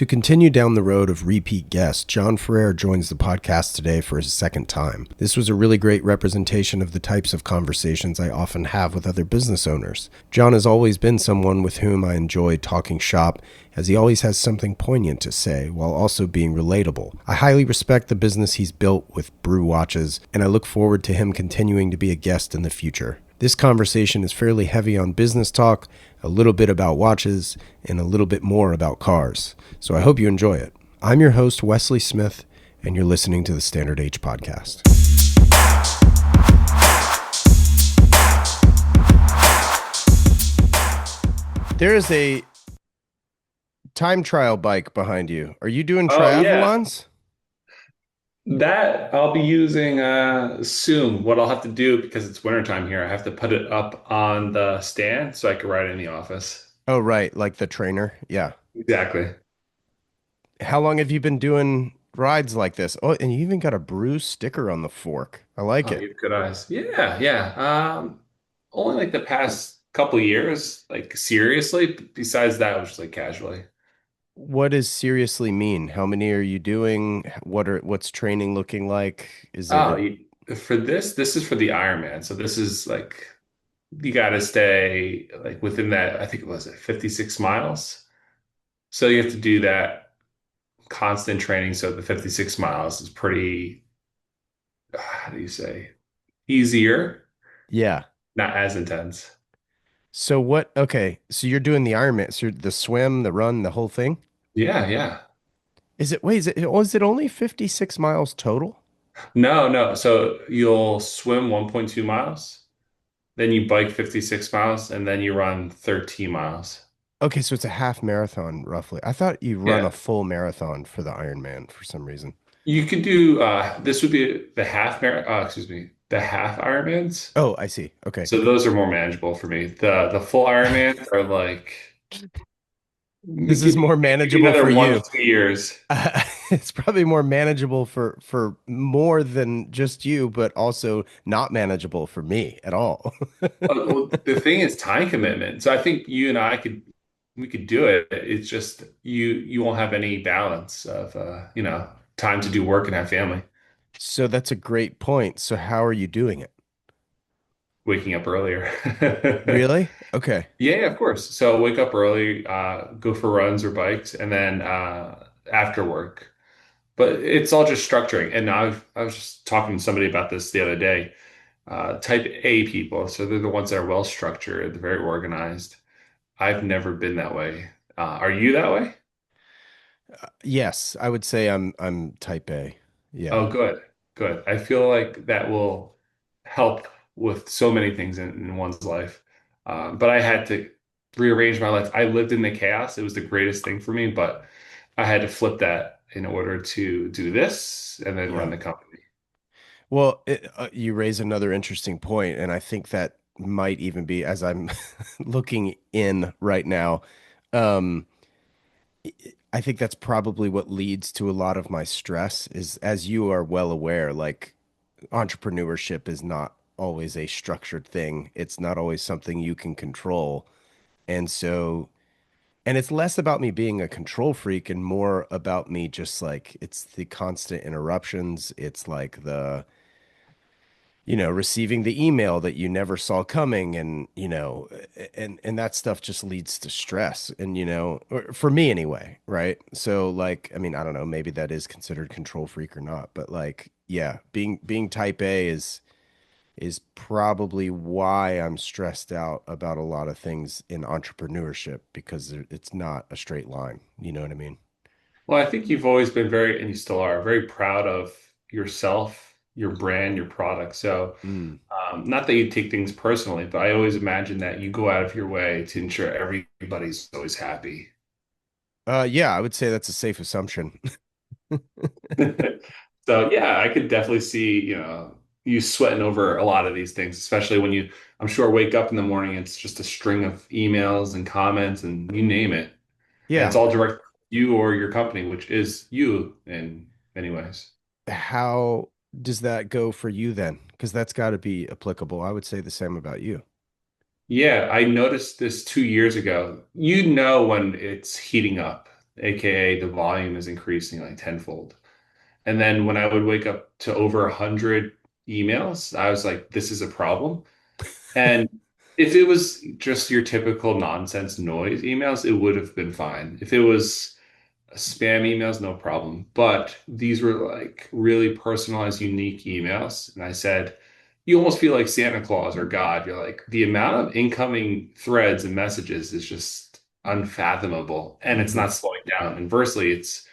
To continue down the road of repeat guests, John Ferrer joins the podcast today for his second time. This was a really great representation of the types of conversations I often have with other business owners. John has always been someone with whom I enjoy talking shop, as he always has something poignant to say while also being relatable. I highly respect the business he's built with Brew watches, and I look forward to him continuing to be a guest in the future. This conversation is fairly heavy on business talk, a little bit about watches, and a little bit more about cars. So I hope you enjoy it. I'm your host, Wesley Smith, and you're listening to the Standard H Podcast. There is a time trial bike behind you. Are you doing Oh yeah, triathlons? that I'll be using soon. What I'll have to do because it's wintertime here, I have to put it up on the stand so I can ride it in the office. Oh, right, like the trainer. Yeah. Exactly. How long have you been doing rides like this? Oh, and you even got a Brew sticker on the fork. I like Oh, it. you have good eyes. Yeah, yeah. Only like the past couple years, like seriously. Besides that, it was just like casually. What does seriously mean? How many are you doing? What's training looking like? Is it Oh, a, for this is for the Ironman. So this is like you got to stay like within that. I think it was 56 miles. So you have to do that constant training. So the 56 miles is pretty, how do you say, easier, yeah. not as intense. So what, okay, so you're doing the Ironman, so the swim, the run, the whole thing? Yeah, yeah. Is it only 56 miles total? No, no. So you'll swim 1.2 miles, then you bike 56 miles, and then you run 13 miles. Okay, so it's a half marathon roughly. I thought you run a Yeah. full marathon for the Ironman for some reason. You could do this would be the excuse me, the half Ironmans. Oh, I see. Okay. So those are more manageable for me. The full Ironmans are like This is more give me manageable for another one you. to 2 years. It's probably more manageable for more than just you, but also not manageable for me at all. Well, the thing is time commitment. So I think you and I could we could do it. It's just you won't have any balance of time to do work and have family. So that's a great point. So how are you doing it? Waking up earlier. Really? Okay. Yeah, yeah, of course. So wake up early, go for runs or bikes, and then after work. But it's all just structuring. And I was just talking to somebody about this the other day. Type A people, so they're the ones that are well structured, they're very organized. I've never been that way. Are you that way? Yes, I would say I'm type A. Yeah. Oh, good, good. I feel like that will help with so many things in one's life. But I had to rearrange my life. I lived in the chaos. It was the greatest thing for me, but I had to flip that in order to do this and then run Yeah. the company. Well, you raise another interesting point, and I think that might even be as I'm looking in right now. Um, I think that's probably what leads to a lot of my stress is, as you are well aware, like entrepreneurship is not always a structured thing. It's not always something you can control. And so, and it's less about me being a control freak and more about me just like it's the constant interruptions. It's like receiving the email that you never saw coming and, and that stuff just leads to stress and, or for me anyway, right? So like, I mean, I don't know, maybe that is considered control freak or not, but like, yeah, being type A is probably why I'm stressed out about a lot of things in entrepreneurship because it's not a straight line. You know what I mean? Well, I think you've always been very, and you still are, very proud of yourself, your brand, your product. So, Mm. not that you take things personally, but I always imagine that you go out of your way to ensure everybody's always happy. Yeah, I would say that's a safe assumption. So, yeah, I could definitely see, you sweating over a lot of these things, especially when you, I'm sure, wake up in the morning, it's just a string of emails and comments and you name it. And it's Yeah. all direct to you or your company, which is you in many ways. How does that go for you then? Because that's got to be applicable. I would say the same about you. Yeah, I noticed this 2 years ago. You know when it's heating up. aka the volume is increasing like tenfold. And then when I would wake up to over 100 emails, I was like, this is a problem. And if it was just your typical nonsense noise emails, it would have been fine. If it was spam emails, no problem. But these were like really personalized, unique emails. And I said, you almost feel like Santa Claus or God. You're like, the amount of incoming threads and messages is just unfathomable. And it's Hmm. not slowing down. Inversely, it's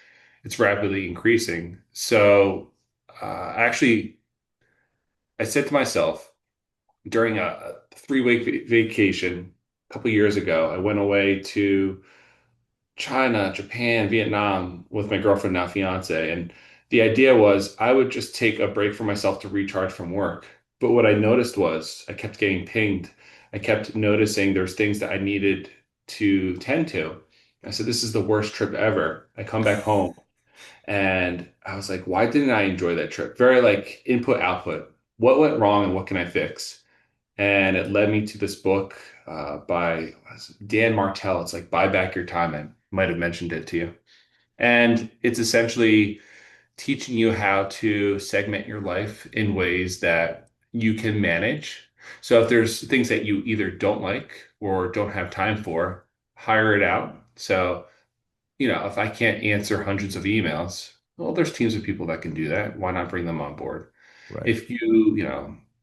rapidly increasing. So actually, I said to myself during a 3 week vacation a couple years ago, I went away to China, Japan, Vietnam with my girlfriend, now fiance. And the idea was I would just take a break for myself to recharge from work. But what I noticed was I kept getting pinged. I kept noticing there's things that I needed to tend to. I said, this is the worst trip ever. I come back home and I was like, why didn't I enjoy that trip? Very like input output. What went wrong and what can I fix? And it led me to this book by Dan Martell. It's like Buy Back Your Time. I might have mentioned it to you. And it's essentially teaching you how to segment your life in ways that you can manage. So if there's things that you either don't like or don't have time for, hire it out. So if I can't answer hundreds of emails, well, there's teams of people that can do that. Why not bring them on board? Right. If you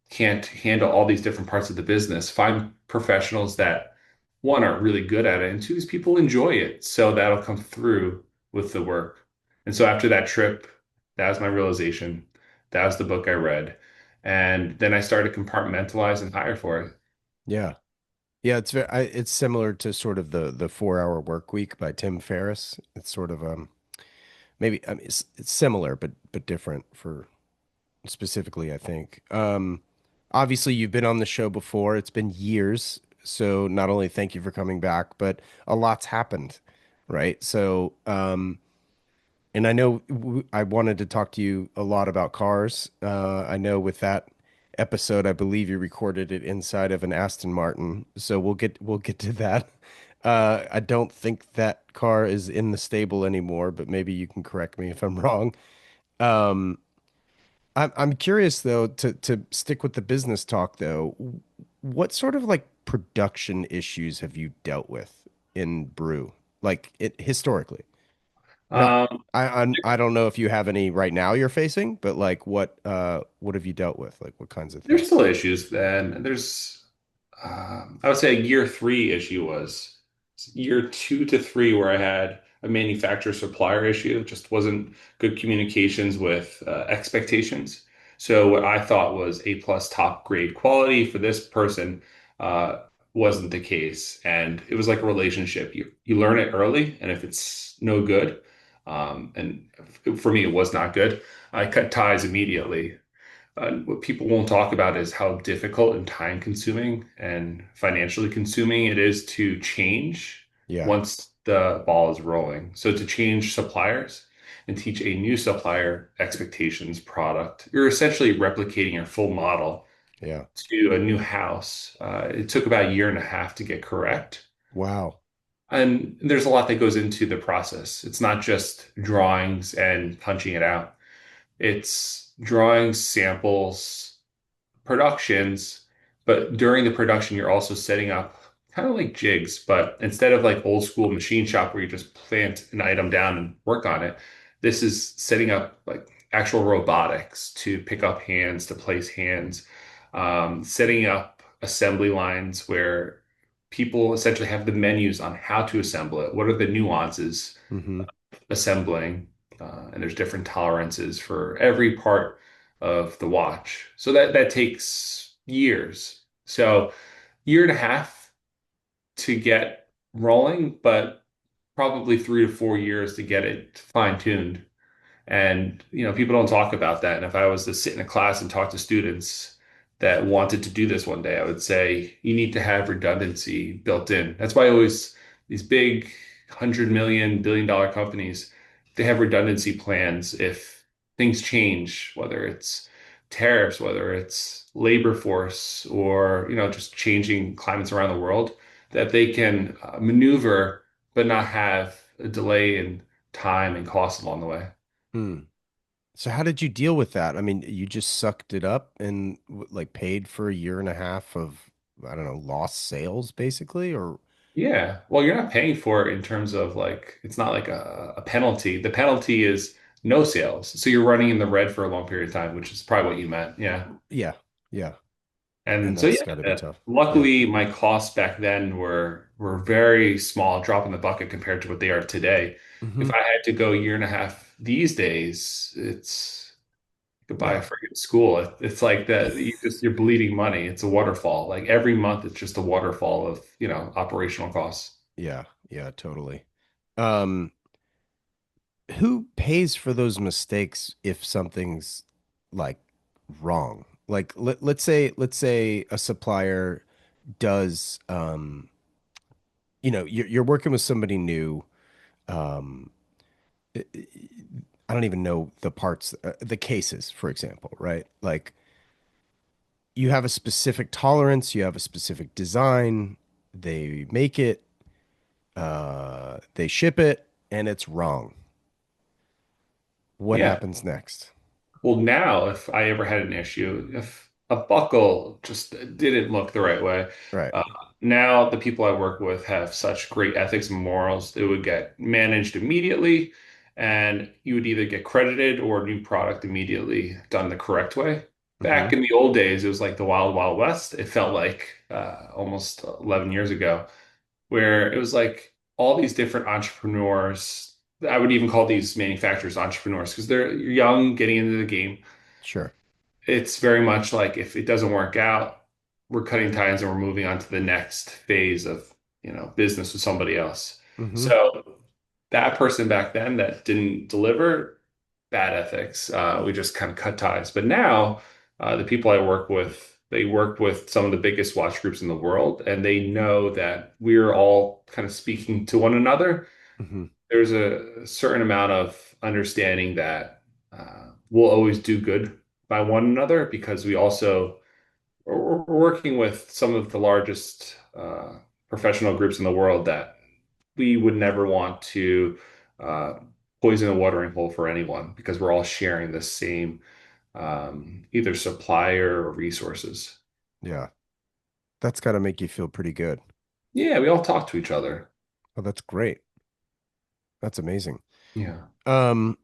can't handle all these different parts of the business, find professionals that one are really good at it, and two, these people enjoy it. So that'll come through with the work. And so after that trip, that was my realization. That was the book I read. And then I started to compartmentalize and hire for it. Yeah. Yeah, it's similar to sort of the 4 hour work week by Tim Ferriss. It's sort of maybe, I mean, it's similar but different for specifically, I think. Obviously you've been on the show before. It's been years, so not only thank you for coming back, but a lot's happened, right? So, and I know I wanted to talk to you a lot about cars. I know with that episode, I believe you recorded it inside of an Aston Martin. So we'll get to that. I don't think that car is in the stable anymore, but maybe you can correct me if I'm wrong. Um, I'm curious though to stick with the business talk though. What sort of like production issues have you dealt with in Brew, like it historically? Not, Um, I don't know if you have any right now you're facing, but like what have you dealt with? Like what kinds of there's things? still issues then. I would say a year three issue was year 2 to 3 where I had a manufacturer supplier issue. It just wasn't good communications with expectations. So what I thought was A plus top grade quality for this person uh, wasn't the case, and it was like a relationship. You learn it early, and if it's no good, and for me it was not good, I cut ties immediately. What people won't talk about is how difficult and time consuming and financially consuming it is to change Yeah, once the ball is rolling. So to change suppliers and teach a new supplier expectations product, you're essentially replicating your full model yeah. to a new house. It took about a year and a half to get correct. Wow. And there's a lot that goes into the process. It's not just drawings and punching it out. It's drawings, samples, productions, but during the production, you're also setting up kind of like jigs, but instead of like old school machine shop where you just plant an item down and work on it, this is setting up like actual robotics to pick up hands, to place hands, setting up assembly lines where people essentially have the menus on how to assemble it. What are the nuances Hmm. assembling, and there's different tolerances for every part of the watch. So that takes years. So year and a half to get rolling, but probably 3 to 4 years to get it fine-tuned. And people don't talk about that. And if I was to sit in a class and talk to students that wanted to do this one day, I would say you need to have redundancy built in. That's why I always these big 100 million, billion-dollar companies, they have redundancy plans if things change, whether it's tariffs, whether it's labor force, or just changing climates around the world, that they can maneuver but not have a delay in time and cost along the way. Hmm. So how did you deal with that? I mean, you just sucked it up and like paid for a year and a half of, I don't know, lost sales basically, or Yeah. Well, you're not paying for it in terms of like, it's not like a penalty. The penalty is no sales. So you're running in the red for a long period of time, which is probably what you meant. Yeah. yeah, yeah. And And so, that's yeah, got to be tough. Yeah. luckily my costs back then were very small, drop in the bucket compared to what they are today. Hmm. If I had to go a year and a half these days, it's you could buy a Yeah. freaking school. It's like that you're bleeding money. It's a waterfall. Like every month it's just a waterfall of, operational costs. Yeah. Yeah, totally. Um, who pays for those mistakes if something's like wrong? Like let's say a supplier does you're working with somebody new. Um, I don't even know the parts, the cases, for example, right? Like you have a specific tolerance, you have a specific design, they make it, they ship it, and it's wrong. What Yeah. happens next? Well, now if I ever had an issue, if a buckle just didn't look the right way, Right. uh, now the people I work with have such great ethics and morals. It would get managed immediately, and you would either get credited or a new product immediately done the correct way. Mm-hmm. Back in the old days, it was like the Wild Wild West. It felt like almost 11 years ago, where it was like all these different entrepreneurs. I would even call these manufacturers entrepreneurs because they're young, getting into the game. Sure. It's very much like if it doesn't work out, we're cutting ties and we're moving on to the next phase of, business with somebody else. Mm-hmm. So that person back then that didn't deliver, bad ethics. We just kind of cut ties. But now, the people I work with, they work with some of the biggest watch groups in the world, and they know that we're all kind of speaking to one another. Mm-hmm. There's a certain amount of understanding that we'll always do good by one another because we're working with some of the largest professional groups in the world that we would never want to uh, poison a watering hole for anyone because we're all sharing the same either supplier or resources. Yeah. That's got to make you feel pretty good. Yeah, we all talk to each other. Oh, that's great. That's amazing. Yeah. Um,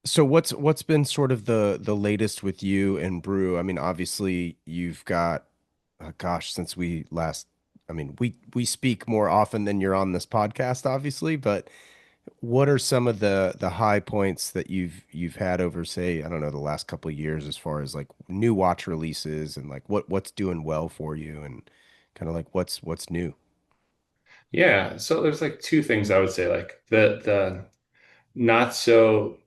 so what's been sort of the latest with you and Brew? I mean, obviously you've got, gosh, since we last, I mean, we speak more often than you're on this podcast, obviously, but what are some of the high points that you've had over, say, I don't know, the last couple of years as far as like new watch releases and like what's doing well for you and kind of like what's new? Yeah. So there's like two things I would say, like the not so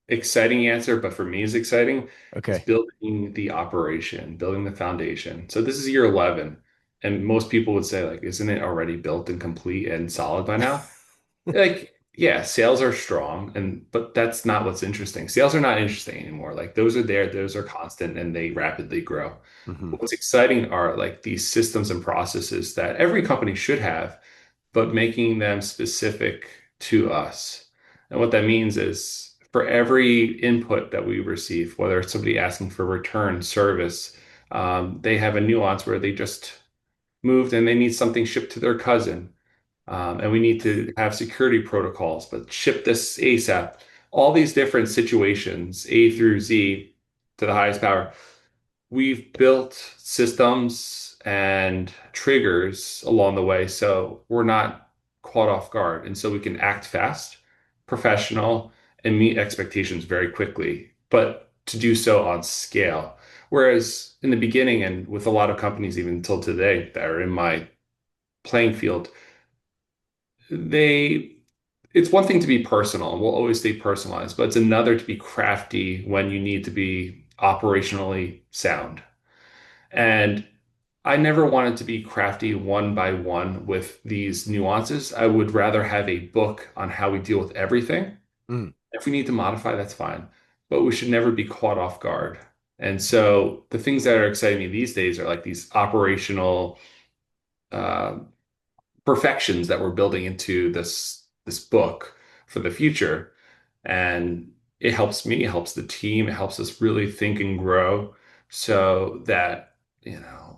exciting answer, but for me is exciting, is Okay. building the operation, building the foundation. So this is year 11, and most people would say, like, isn't it already built and complete and solid by now? Like, yeah, sales are strong, but that's not what's interesting. Sales are not interesting anymore. Like those are there, those are constant, and they rapidly grow. Hmm. What's exciting are like these systems and processes that every company should have, but making them specific to us. And what that means is for every input that we receive, whether it's somebody asking for return service, they have a nuance where they just moved and they need something shipped to their cousin. And we need to have security protocols, but ship this ASAP. All these different situations, A through Z to the highest power, we've built systems and triggers along the way so we're not caught off guard. And so we can act fast, professional, and meet expectations very quickly, but to do so on scale. Whereas in the beginning, and with a lot of companies, even until today, that are in my playing field, they it's one thing to be personal and we'll always stay personalized, but it's another to be crafty when you need to be operationally sound. And I never wanted to be crafty one by one with these nuances. I would rather have a book on how we deal with everything. Mm. If we need to modify, that's fine. But we should never be caught off guard. And so the things that are exciting me these days are like these operational uh, perfections that we're building into this book for the future. And it helps me, it helps the team, it helps us really think and grow so that,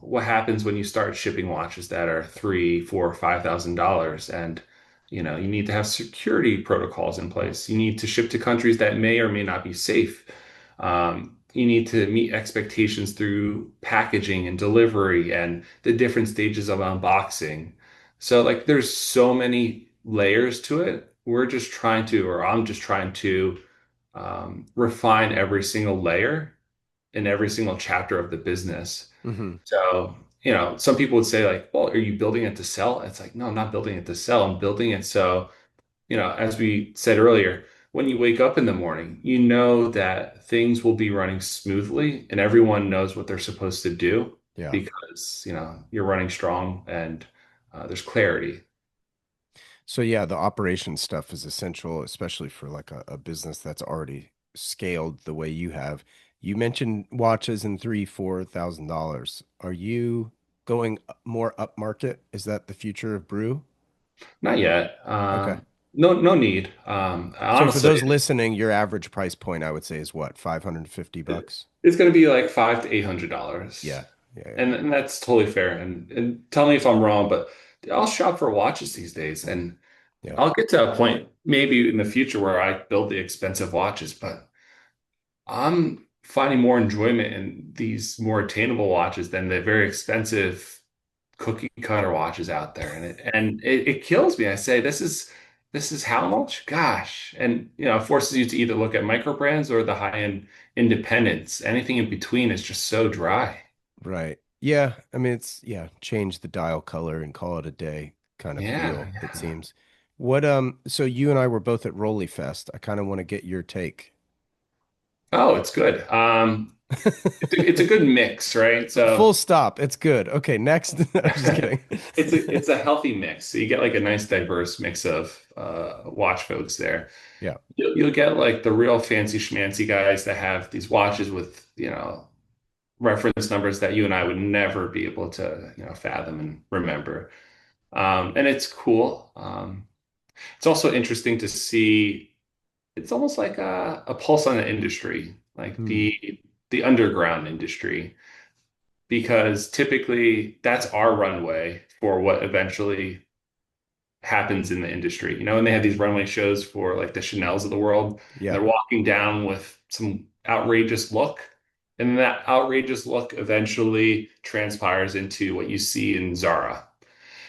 what happens when you start shipping watches that are three, four, $5,000 and you need to have security protocols in place. You need to ship to countries that may or may not be safe. You need to meet expectations through packaging and delivery and the different stages of unboxing. So like there's so many layers to it. We're just trying to, or I'm just trying to refine every single layer in every single chapter of the business. Hmm. So, some people would say like, well, are you building it to sell? It's like, no, I'm not building it to sell. I'm building it so, as we said earlier, when you wake up in the morning, you know that things will be running smoothly and everyone knows what they're supposed to do Yeah. because, you're running strong and there's clarity. So yeah, the operation stuff is essential, especially for like a business that's already scaled the way you have. You mentioned watches in three, $4,000. Are you going more upmarket? Is that the future of Brew? Not yet. Okay. No need. So for Honestly, those listening, your average price point, I would say, is what, 550 bucks? it's going to be like $500 to $800, Yeah. Yeah. Yeah. and that's totally fair. And tell me if I'm wrong, but I'll shop for watches these days, and Yeah. I'll get to a point maybe in the future where I build the expensive watches, but I'm finding more enjoyment in these more attainable watches than the very expensive cookie cutter watches out there. And it kills me. I say, this is how much? Gosh. And it forces you to either look at micro brands or the high-end independents. Anything in between is just so dry. Right. Yeah. I mean, it's, yeah, change the dial color and call it a day kind of Yeah, feel, it yeah. seems. So you and I were both at Rolly Fest. I kind of want to get your take. Oh, it's good. It's a good mix, right? Full So stop. It's good. Okay, next. I'm just kidding. it's a healthy mix. So you get like a nice diverse mix of watch folks there. Yeah. You'll get like the real fancy schmancy guys that have these watches with, reference numbers that you and I would never be able to, fathom and remember. And it's cool. It's also interesting to see. It's almost like a pulse on the industry, like Hmm. the underground industry, because typically that's our runway for what eventually happens in the industry, and they have these runway shows for like the Chanels of the world, and Yeah. they're walking down with some outrageous look. And then that outrageous look eventually transpires into what you see in Zara.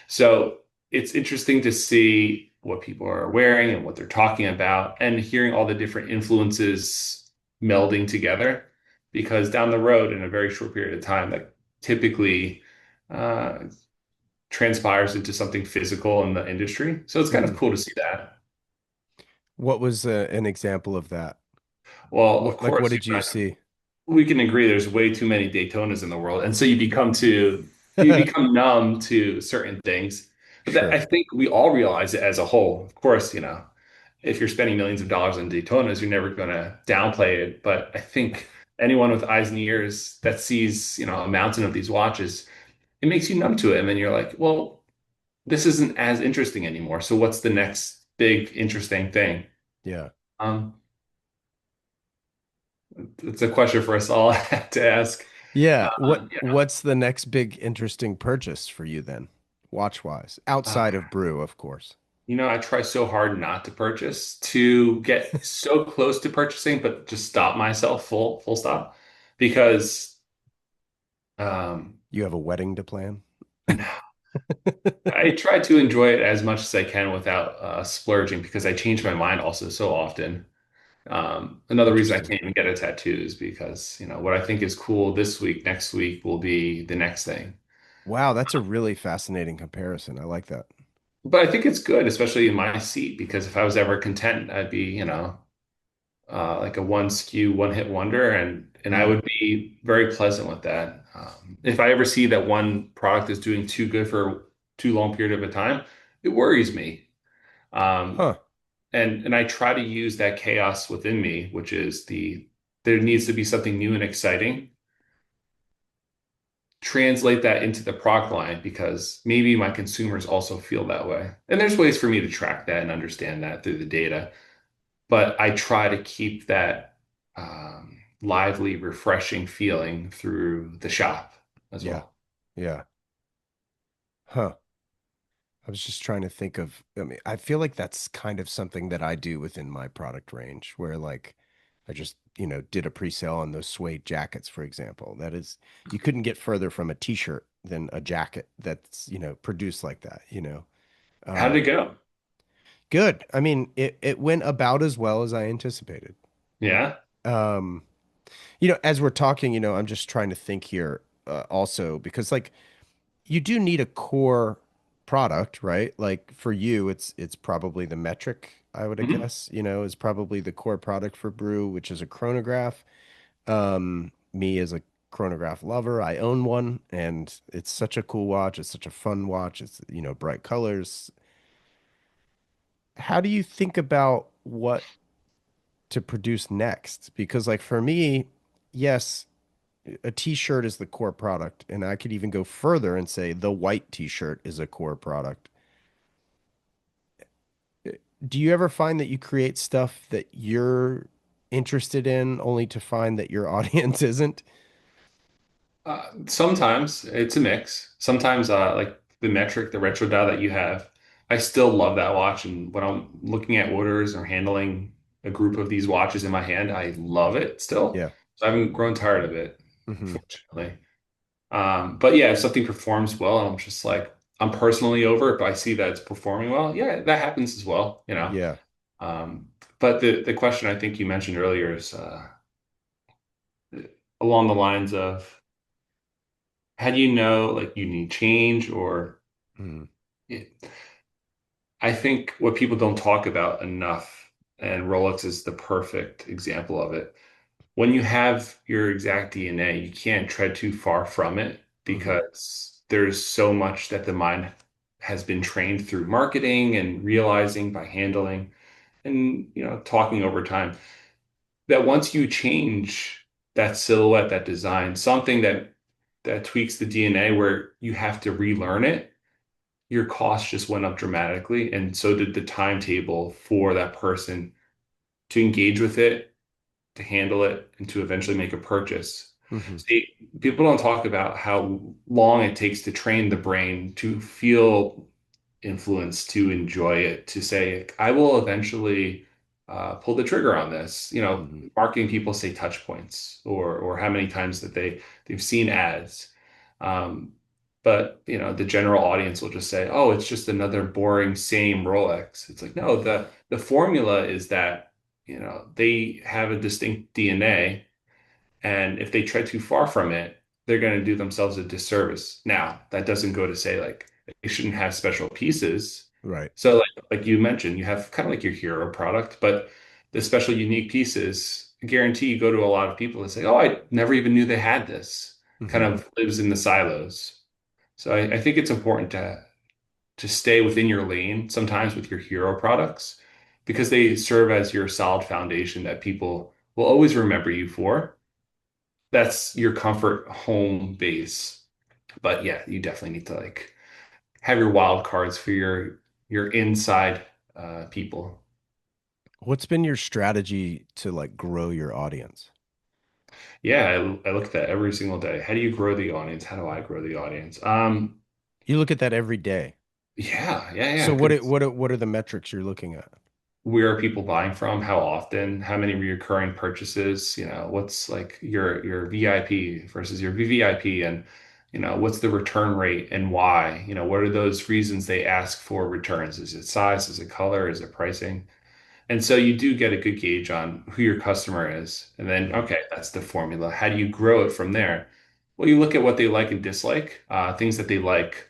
So it's interesting to see what people are wearing and what they're talking about and hearing all the different influences melding together. Because down the road, in a very short period of time, that typically uh, transpires into something physical in the industry. So it's kind of Hmm. cool to see that. What was an example of that? Well, of What course, did you see? we can agree there's way too many Daytonas in the world, and so you become numb to certain things. But that I Sure. think we all realize it as a whole. Of course, if you're spending millions of dollars on Daytonas, you're never going to downplay it. But I think anyone with eyes and ears that sees, a mountain of these watches, it makes you numb to it, and then you're like, well, this isn't as interesting anymore. So what's the next big interesting thing? Yeah. Um, it's a question for us all to ask. Yeah. What Yeah. what's the next big interesting purchase for you then? Watch wise. Outside of Brew, of course. I try so hard not to purchase, to get so close to purchasing, but just stop myself full stop. Because um, You have a wedding to plan? I try to enjoy it as much as I can without splurging because I change my mind also so often. Another reason I Interesting. can't even get a tattoo is because, what I think is cool this week, next week will be the next thing. Wow, that's a really fascinating comparison. I like that. But I think it's good, especially in my seat, because if I was ever content, I'd be, like a one SKU, one hit wonder, and I Hmm. would be very pleasant with that. If I ever see that one product is doing too good for too long period of a time, it worries me. Um, Huh. and I try to use that chaos within me, which is there needs to be something new and exciting translate that into the product line because maybe my consumers also feel that way. And there's ways for me to track that and understand that through the data, but I try to keep that lively, refreshing feeling through the shop as Yeah. well. Yeah. Huh. I was just trying to think of, I mean, I feel like that's kind of something that I do within my product range where like I just, did a pre-sale on those suede jackets, for example. That is, you couldn't get further from a t-shirt than a jacket that's, produced like that. How did it Um, go? good. I mean, it went about as well as I anticipated. Yeah. Um, as we're talking, I'm just trying to think here, also because like you do need a core product, right? Like for you, it's probably the metric, I would Mhm. guess, is probably the core product for Brew, which is a chronograph. Me as a chronograph lover, I own one and it's such a cool watch. It's such a fun watch. It's, bright colors. How do you think about what to produce next? Because like for me, yes, a t-shirt is the core product, and I could even go further and say the white t-shirt is a core product. Do you ever find that you create stuff that you're interested in only to find that your audience isn't? Sometimes it's a mix. Sometimes, like the metric, the retro dial that you have, I still love that watch. And when I'm looking at orders or handling a group of these watches in my hand, I love it still. Yeah. So I haven't grown tired of it, Hmm. fortunately. But yeah, if something performs well, and I'm just like, I'm personally over it, but I see that it's performing well. Yeah, that happens as well, you know. Yeah. Um, but the question I think you mentioned earlier is along the lines of how do you know like you need change or Hmm. I think what people don't talk about enough, and Rolex is the perfect example of it. When you have your exact DNA, you can't tread too far from it Hmm. because there's so much that the mind has been trained through marketing and realizing by handling and talking over time that once you change that silhouette, that design, something that tweaks the DNA where you have to relearn it, your cost just went up dramatically, and so did the timetable for that person to engage with it, to handle it, and to eventually make a purchase. Hmm. See, people don't talk about how long it takes to train the brain to feel influence, to enjoy it, to say, I will eventually pull the trigger on this. Hmm. Marketing people say touch points or how many times that they've seen ads. Um, but the general audience will just say, oh, it's just another boring same Rolex. It's like, no, the formula is that, they have a distinct DNA and if they tread too far from it, they're going to do themselves a disservice. Now, that doesn't go to say like they shouldn't have special pieces. Right. So like you mentioned, you have kind of like your hero product, but the special unique pieces, I guarantee you go to a lot of people and say, "Oh, I never even knew they had this." Kind Hmm. of lives in the silos. So I think it's important to stay within your lane sometimes with your hero products because they serve as your solid foundation that people will always remember you for. That's your comfort home base. But yeah, you definitely need to like have your wild cards for your inside people. What's been your strategy to like grow your audience? Yeah, I look at that every single day. How do you grow the audience? How do I grow the audience? You look at that every day. Yeah. So Because what are the metrics you're looking at? where are people buying from? How often? How many recurring purchases? What's like your VIP versus your VVIP, and what's the return rate and why? What are those reasons they ask for returns? Is it size? Is it color? Is it pricing? And so you do get a good gauge on who your customer is. And then, Hmm. okay, that's the formula. How do you grow it from there? Well, you look at what they like and dislike, things that they like.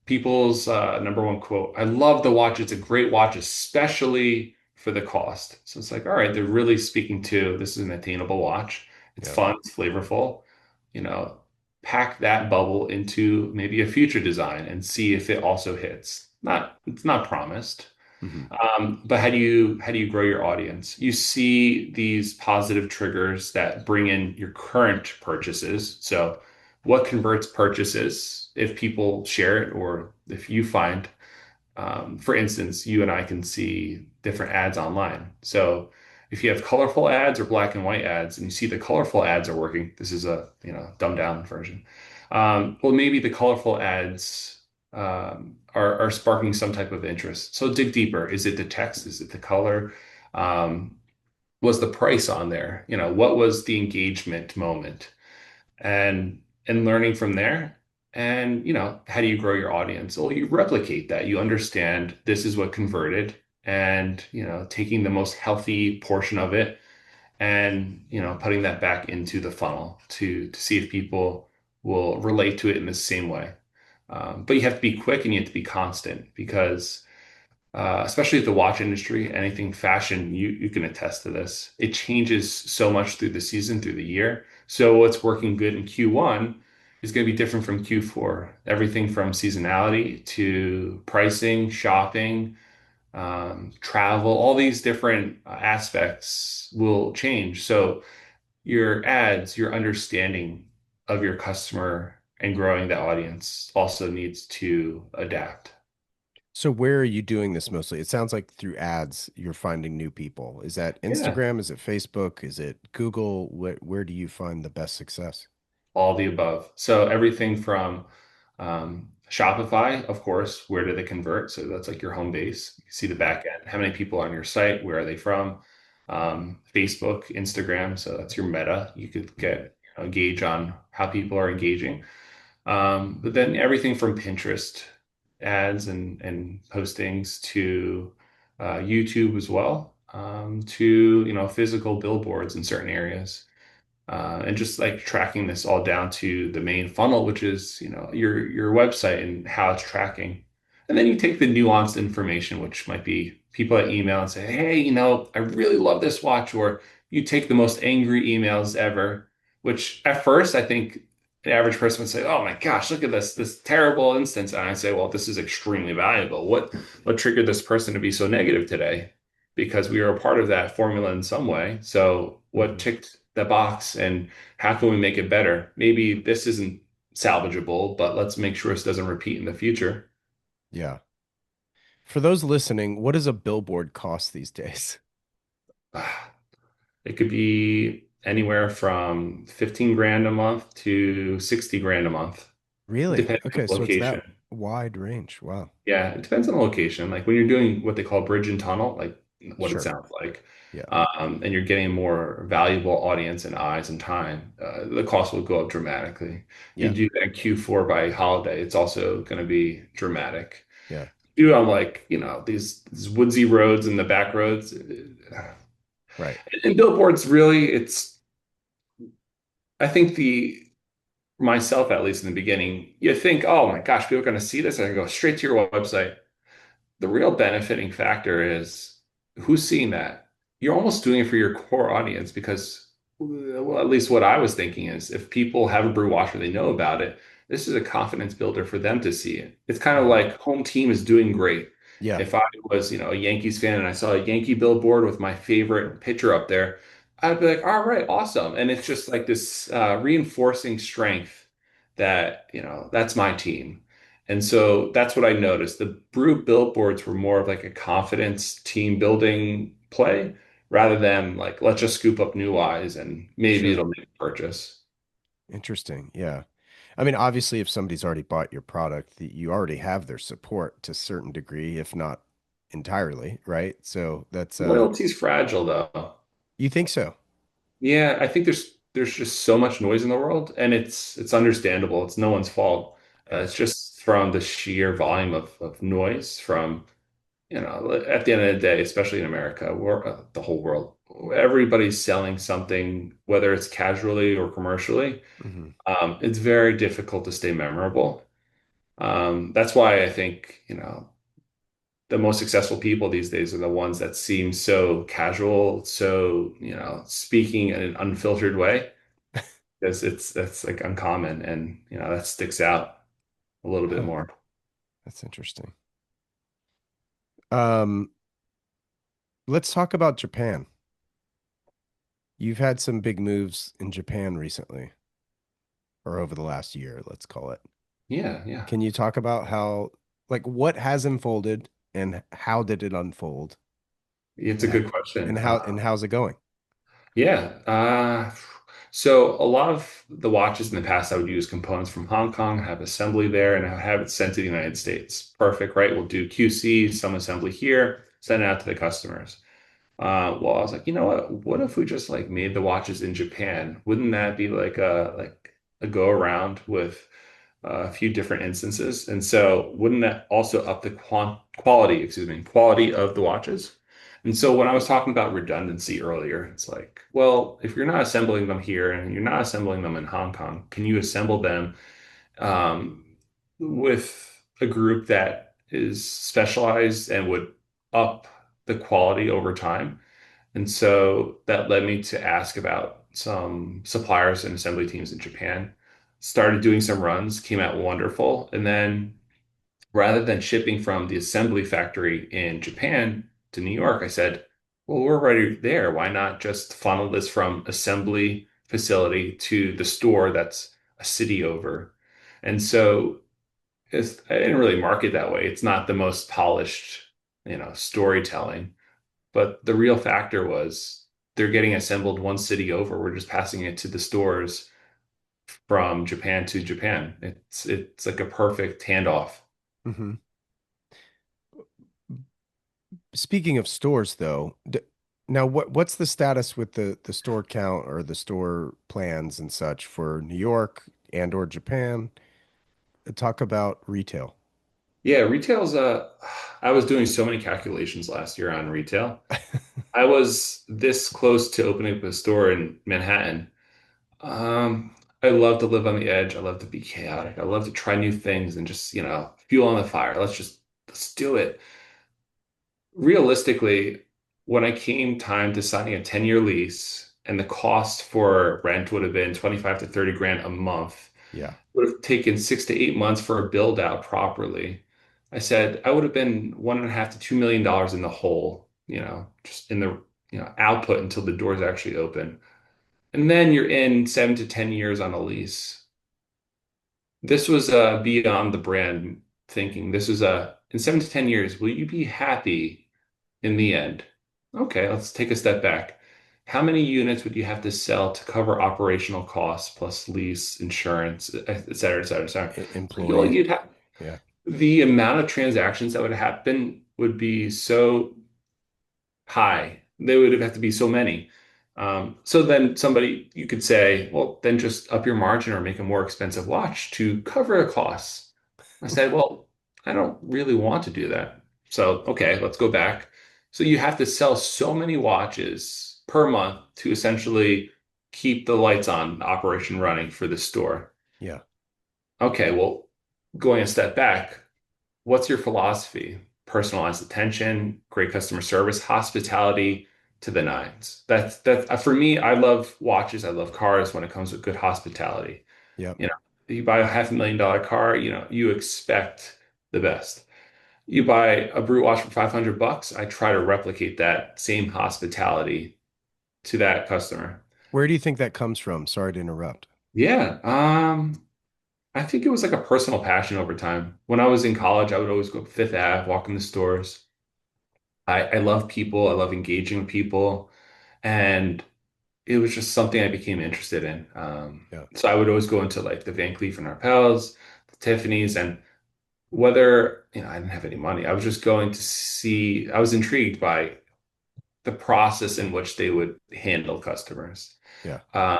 People's number one quote, I love the watch. It's a great watch, especially for the cost. So it's like, all right, they're really speaking to this is an attainable watch. It's Yeah. fun, it's flavorful. You know, pack that bubble into maybe a future design and see if it also hits. It's not promised. Hmm. But how do you grow your audience? You see these positive triggers that bring in your current purchases. So what converts purchases if people share it or if you find, for instance, you and I can see different ads online. So if you have colorful ads or black and white ads and you see the colorful ads are working, this is a, dumbed down version. Well, maybe the colorful ads are sparking some type of interest. So dig deeper. Is it the text? Is it the color? Um, was the price on there? What was the engagement moment? And learning from there. And how do you grow your audience? Well, you replicate that. You understand this is what converted, and taking the most healthy portion of it and putting that back into the funnel to see if people will relate to it in the same way. But you have to be quick and you have to be constant because especially with the watch industry, anything fashion, you can attest to this. It changes so much through the season, through the year. So what's working good in Q1 is going to be different from Q4. Everything from seasonality to pricing, shopping, travel, all these different aspects will change. So your ads, your understanding of your customer and growing the audience also needs to adapt. So where are you doing this mostly? It sounds like through ads you're finding new people. Is that Yeah. Instagram? Is it Facebook? Is it Google? Where do you find the best success? All the above. So everything from Shopify, of course, where do they convert? So that's like your home base. You can see the back end. How many people are on your site? Where are they from? Facebook, Instagram. So that's your meta. You could get a gauge on how people are engaging. But then everything from Pinterest ads and postings to YouTube as well, to physical billboards in certain areas and just like tracking this all down to the main funnel, which is, your website and how it's tracking. And then you take the nuanced information, which might be people that email and say, hey, I really love this watch, or you take the most angry emails ever, which at first I think the average person would say, oh my gosh, look at this terrible instance. And I say, well, this is extremely valuable. What triggered this person to be so negative today? Because we are a part of that formula in some way. So what Hmm. ticked the box and how can we make it better? Maybe this isn't salvageable, but let's make sure this doesn't repeat in the future. Yeah. For those listening, what does a billboard cost these days? It could be anywhere from 15 grand a month to 60 grand a month, Really? depending on Okay, the so it's that location. wide range. Wow. Yeah, it depends on the location. Like when you're doing what they call bridge and tunnel, like what it Sure. sounds like, Yeah. and you're getting a more valuable audience and eyes and time, the cost will go up dramatically. You Yeah. do that Q4 by holiday, it's also going to be dramatic. Yeah. Do on like, these woodsy roads and the back roads. Right. And billboards, really, I think myself, at least in the beginning, you think, oh my gosh, people are going to see this and go straight to your website. The real benefiting factor is who's seeing that. You're almost doing it for your core audience because, well, at least what I was thinking is if people have a brew watch or they know about it, this is a confidence builder for them to see it. It's kind of Hmm. like home team is doing great. Yeah. If I was, a Yankees fan and I saw a Yankee billboard with my favorite pitcher up there, I'd be like, all right, awesome. And it's just like this reinforcing strength that, that's my team. And so that's what I noticed. The Brew billboards were more of like a confidence team building play rather than like, let's just scoop up new eyes and maybe Sure. it'll make a purchase. Interesting. Yeah. I mean, obviously, if somebody's already bought your product, you already have their support to a certain degree, if not entirely, right? So that's Loyalty's fragile though. you think so? Yeah, I think there's just so much noise in the world and it's understandable. It's no one's fault. Yeah. It's just from the sheer volume of noise from at the end of the day, especially in America, the whole world, everybody's selling something, whether it's casually or commercially. Hmm. It's very difficult to stay memorable. That's why I think, the most successful people these days are the ones that seem so casual, so, speaking in an unfiltered way, because that's like uncommon and, that sticks out a little bit Huh. more. That's interesting. Um, let's talk about Japan. You've had some big moves in Japan recently. or over the last year, let's call it. Yeah, yeah. Can you talk about how, like, what has unfolded and how did it unfold It's a and how, good question. and how's it going? Yeah. So a lot of the watches in the past, I would use components from Hong Kong, have assembly there, and I would have it sent to the United States. Perfect, right? We'll do QC, some assembly here, send it out to the customers. Well, I was like, you know what? What if we just like made the watches in Japan? Wouldn't that be like a go around with a few different instances? And so wouldn't that also up the quality, excuse me, quality of the watches? And so when I was talking about redundancy earlier, it's like, well, if you're not assembling them here and you're not assembling them in Hong Kong, can you assemble them um, with a group that is specialized and would up the quality over time? And so that led me to ask about some suppliers and assembly teams in Japan. Started doing some runs, came out wonderful. And then rather than shipping from the assembly factory in Japan to New York, I said, well, we're already there. Why not just funnel this from assembly facility to the store that's a city over? And so I didn't really market that way. It's not the most polished, storytelling. But the real factor was they're getting assembled one city over. We're just passing it to the stores from Japan to Japan. It's like a perfect handoff. Hmm. Speaking of stores, though, now what's the status with the store count or the store plans and such for New York and or Japan? Talk about retail. Yeah, retail's I was doing so many calculations last year on retail. I was this close to opening up a store in Manhattan. I love to live on the edge. I love to be chaotic. I love to try new things and just, fuel on the fire. Let's do it. Realistically, when I came time to signing a 10-year lease and the cost for rent would have been 25 to 30 grand a month, Yeah. would have taken 6 to 8 months for a build out properly. I said I would have been 1.5 to $2 million in the hole, just in the output until the doors actually open. And then you're in 7 to 10 years on a lease. This was beyond the brand thinking. This was in 7 to 10 years, will you be happy in the end? Okay, let's take a step back. How many units would you have to sell to cover operational costs plus lease, insurance, et cetera, et cetera, et cetera? Employee. You'd have Yeah. the amount of transactions that would happen would be so high. They would have to be so many. So then you could say, well, then just up your margin or make a more expensive watch to cover the costs. I said, well, I don't really want to do that. So, okay, let's go back. So you have to sell so many watches per month to essentially keep the lights on, operation running for the store. Yeah. Okay, well, going a step back, what's your philosophy? Personalized attention, great customer service, hospitality to the nines. That's for me. I love watches. I love cars when it comes with good hospitality. Yep. You know, you buy a $500,000 car, you expect the best. You buy a Brew watch for 500 bucks, I try to replicate that same hospitality to that customer. Where do you think that comes from? Sorry to interrupt. Yeah, I think it was like a personal passion over time. When I was in college, I would always go Fifth Ave, walk in the stores. I love people. I love engaging with people. And it was just something I became interested in. Yeah. So I would always go into like the Van Cleef and Arpels, the Tiffany's, and whether, I didn't have any money, I was just going to see, I was intrigued by the process in which they would handle customers. Yeah. Um,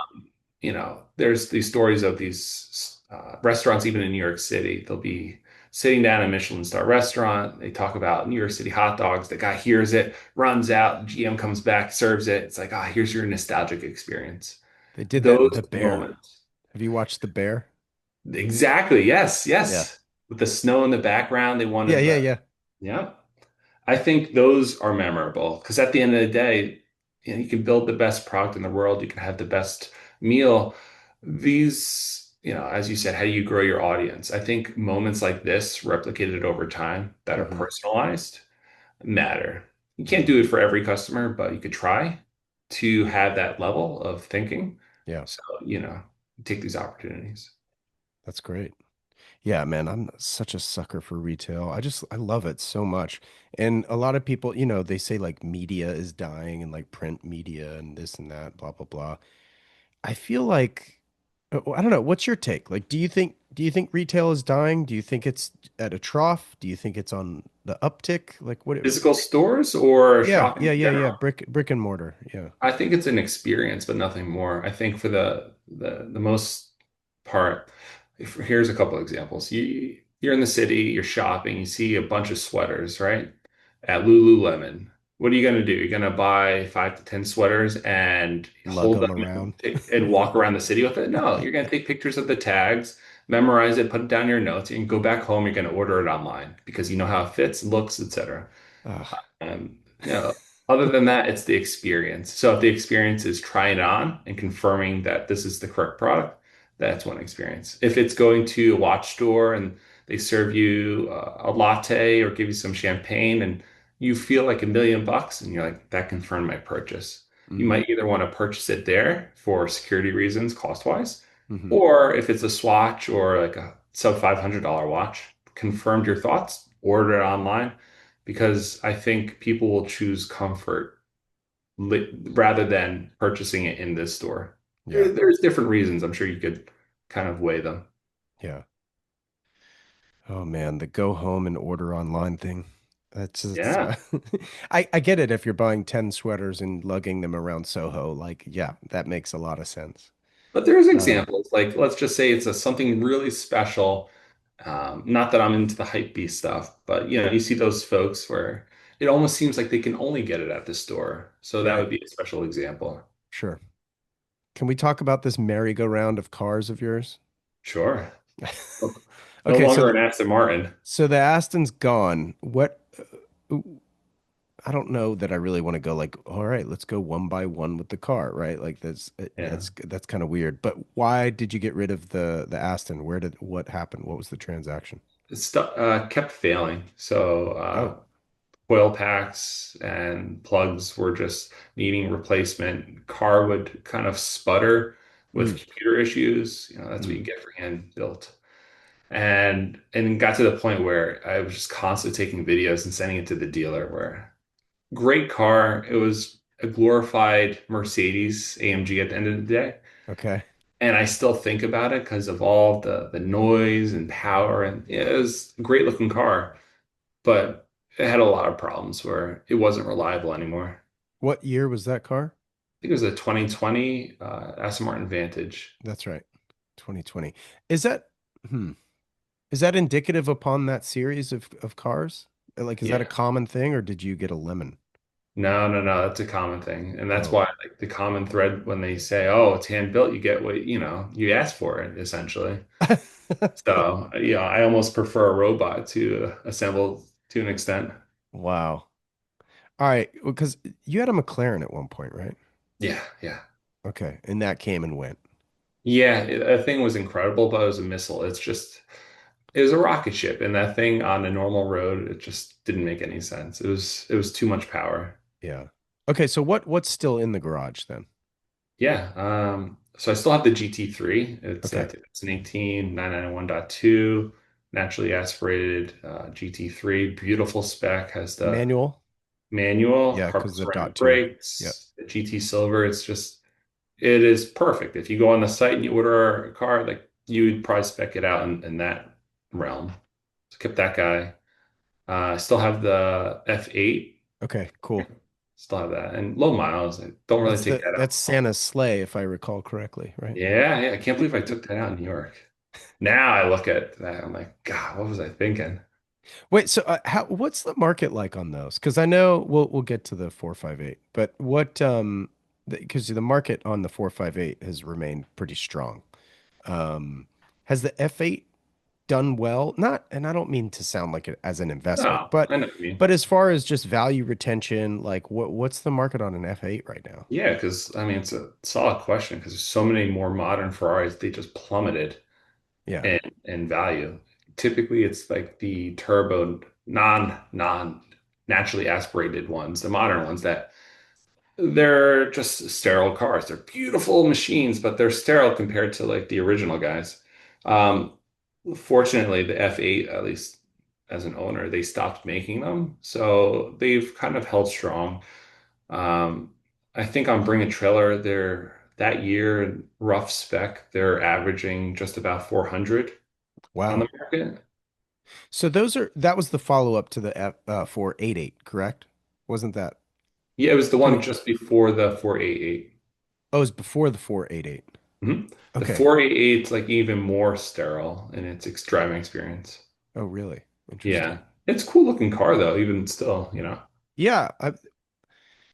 there's these stories of these restaurants, even in New York City. They'll be sitting down in a Michelin star restaurant. They talk about New York City hot dogs. The guy hears it, runs out, GM comes back, serves it. It's like, here's your nostalgic experience. They did that in Those The Bear. moments. Have you watched The Bear? Exactly. Yes, Yeah. yes. With the snow in the background, they Yeah, wanted yeah, the, yeah. yeah. I think those are memorable because at the end of the day, you can build the best product in the world. You can have the best meal. These, as you said, how do you grow your audience? I think moments like this, replicated over time, that are Hmm. personalized, matter. You can't Hmm. do it for every customer, but you could try to have that level of thinking. Yeah. So, take these opportunities. That's great. Yeah, man, I'm such a sucker for retail. I love it so much. And a lot of people, they say like media is dying and like print media and this and that, blah, blah, blah. I feel like I don't know, what's your take? Like, do you think retail is dying? Do you think it's at a trough? Do you think it's on the uptick? Like Physical stores or yeah, shopping yeah, in yeah, yeah. general? Brick and mortar. Yeah. I think it's an experience, but nothing more. I think for the most part, here's a couple examples. You're in the city, you're shopping, you see a bunch of sweaters, right? At Lululemon. What are you gonna do? You're gonna buy 5 to 10 sweaters and Lug hold them them around. and walk around the city with it? No, you're gonna take pictures of the tags, memorize it, put it down in your notes, and go back home. You're gonna order it online because you know how it fits, looks, etc. Ugh. You know, other than that, it's the experience. So if the experience is trying it on and confirming that this is the correct product, that's one experience. If it's going to a watch store and they serve you a latte or give you some champagne and you feel like $1 million and you're like, that confirmed my purchase. You Mm-hmm. might either want to purchase it there for security reasons, cost wise, Mm-hmm. or if it's a swatch or like a sub $500 watch, confirmed your thoughts, order it online because I think people will choose comfort rather than purchasing it in this store. Yeah. There's different reasons. I'm sure you could kind of weigh them. Yeah. Oh man, the go home and order online thing. That's it's Yeah. I get it if you're buying 10 sweaters and lugging them around Soho. Like, yeah, that makes a lot of sense. But there's Um, examples. Like, let's just say it's something really special. Not that I'm into the hype beast stuff, but you see those folks where it almost seems like they can only get it at the store. So that right. would be a special example. Sure. Can we talk about this merry-go-round of cars of yours? Sure. No Okay, longer an Aston Martin. so the Aston's gone. I don't know that I really want to go like, all right, let's go one by one with the car, right? Like Yeah. that's kind of weird. But why did you get rid of the Aston? What happened? What was the transaction? Kept failing. So Oh, coil packs and plugs were just needing replacement. Car would kind of sputter with mm, computer issues. That's what mm, you get for hand built. And got to the point where I was just constantly taking videos and sending it to the dealer where great car. It was a glorified Mercedes AMG at the end of the day. okay. And I still think about it because of all the noise and power, and it was a great looking car, but it had a lot of problems where it wasn't reliable anymore. What year was that car? I think it was a 2020 Aston Martin Vantage. That's right. 2020. Is that hmm. Is that indicative upon that series of cars? Like, is that a Yeah. common thing or did you get a lemon? No, no, no, that's a common thing. And that's Oh. why like the common thread when they say, "Oh, it's hand built," you get what, you ask for it essentially. So, yeah, I almost prefer a robot to assemble to an extent. Wow. All right, because you had a McLaren at one point, right? Yeah, yeah. Okay, and that came and went. Yeah, that thing was incredible, but it was a missile. It was a rocket ship, and that thing on a normal road, it just didn't make any sense. It was too much power. Yeah. Okay, so what's still in the garage then? Yeah. So I still have the GT3. Okay. It's an 18991.2 naturally aspirated GT3. Beautiful spec. Has the Manual? manual, Yeah, carbon because the ceramic dot two. Yep. brakes, the GT Silver. It is perfect. If you go on the site and you order a car, like you would probably spec it out in that realm. So kept that guy. I still have the F8. Okay, cool. Still have that. And low miles. I don't really take that That's out. Santa's sleigh, if I recall correctly, right? Yeah, yeah. I can't believe I took that out in New York. Now I look at that, I'm like, God, what was I thinking? Wait, so what's the market like on those? Because I know we'll get to the 458, but because the market on the 458 has remained pretty strong. Has the F8 done well? Not, and I don't mean to sound like it as an investment, Oh, I know what you mean. but as far as just value retention, like what's the market on an F8 right now? Yeah, because I mean, it's a solid question because there's so many more modern Ferraris, they just plummeted Yeah. in value. Typically, it's like the turbo, non naturally aspirated ones, the modern ones that they're just sterile cars. They're beautiful machines, but they're sterile compared to like the original guys. Um, Fortunately, the F8, at least as an owner, they stopped making them, so they've kind of held strong. Um, I think on Bring a Trailer, they're that year rough spec, they're averaging just about 400 on the Wow. market. So that was the follow-up to the 488, correct? Wasn't that Yeah, it was the two? one just before the 488. Oh, it was before the 488. The Okay. 488 is like even more sterile in its driving experience. Oh, really? Yeah. Interesting. It's a cool looking car though, even still. Yeah,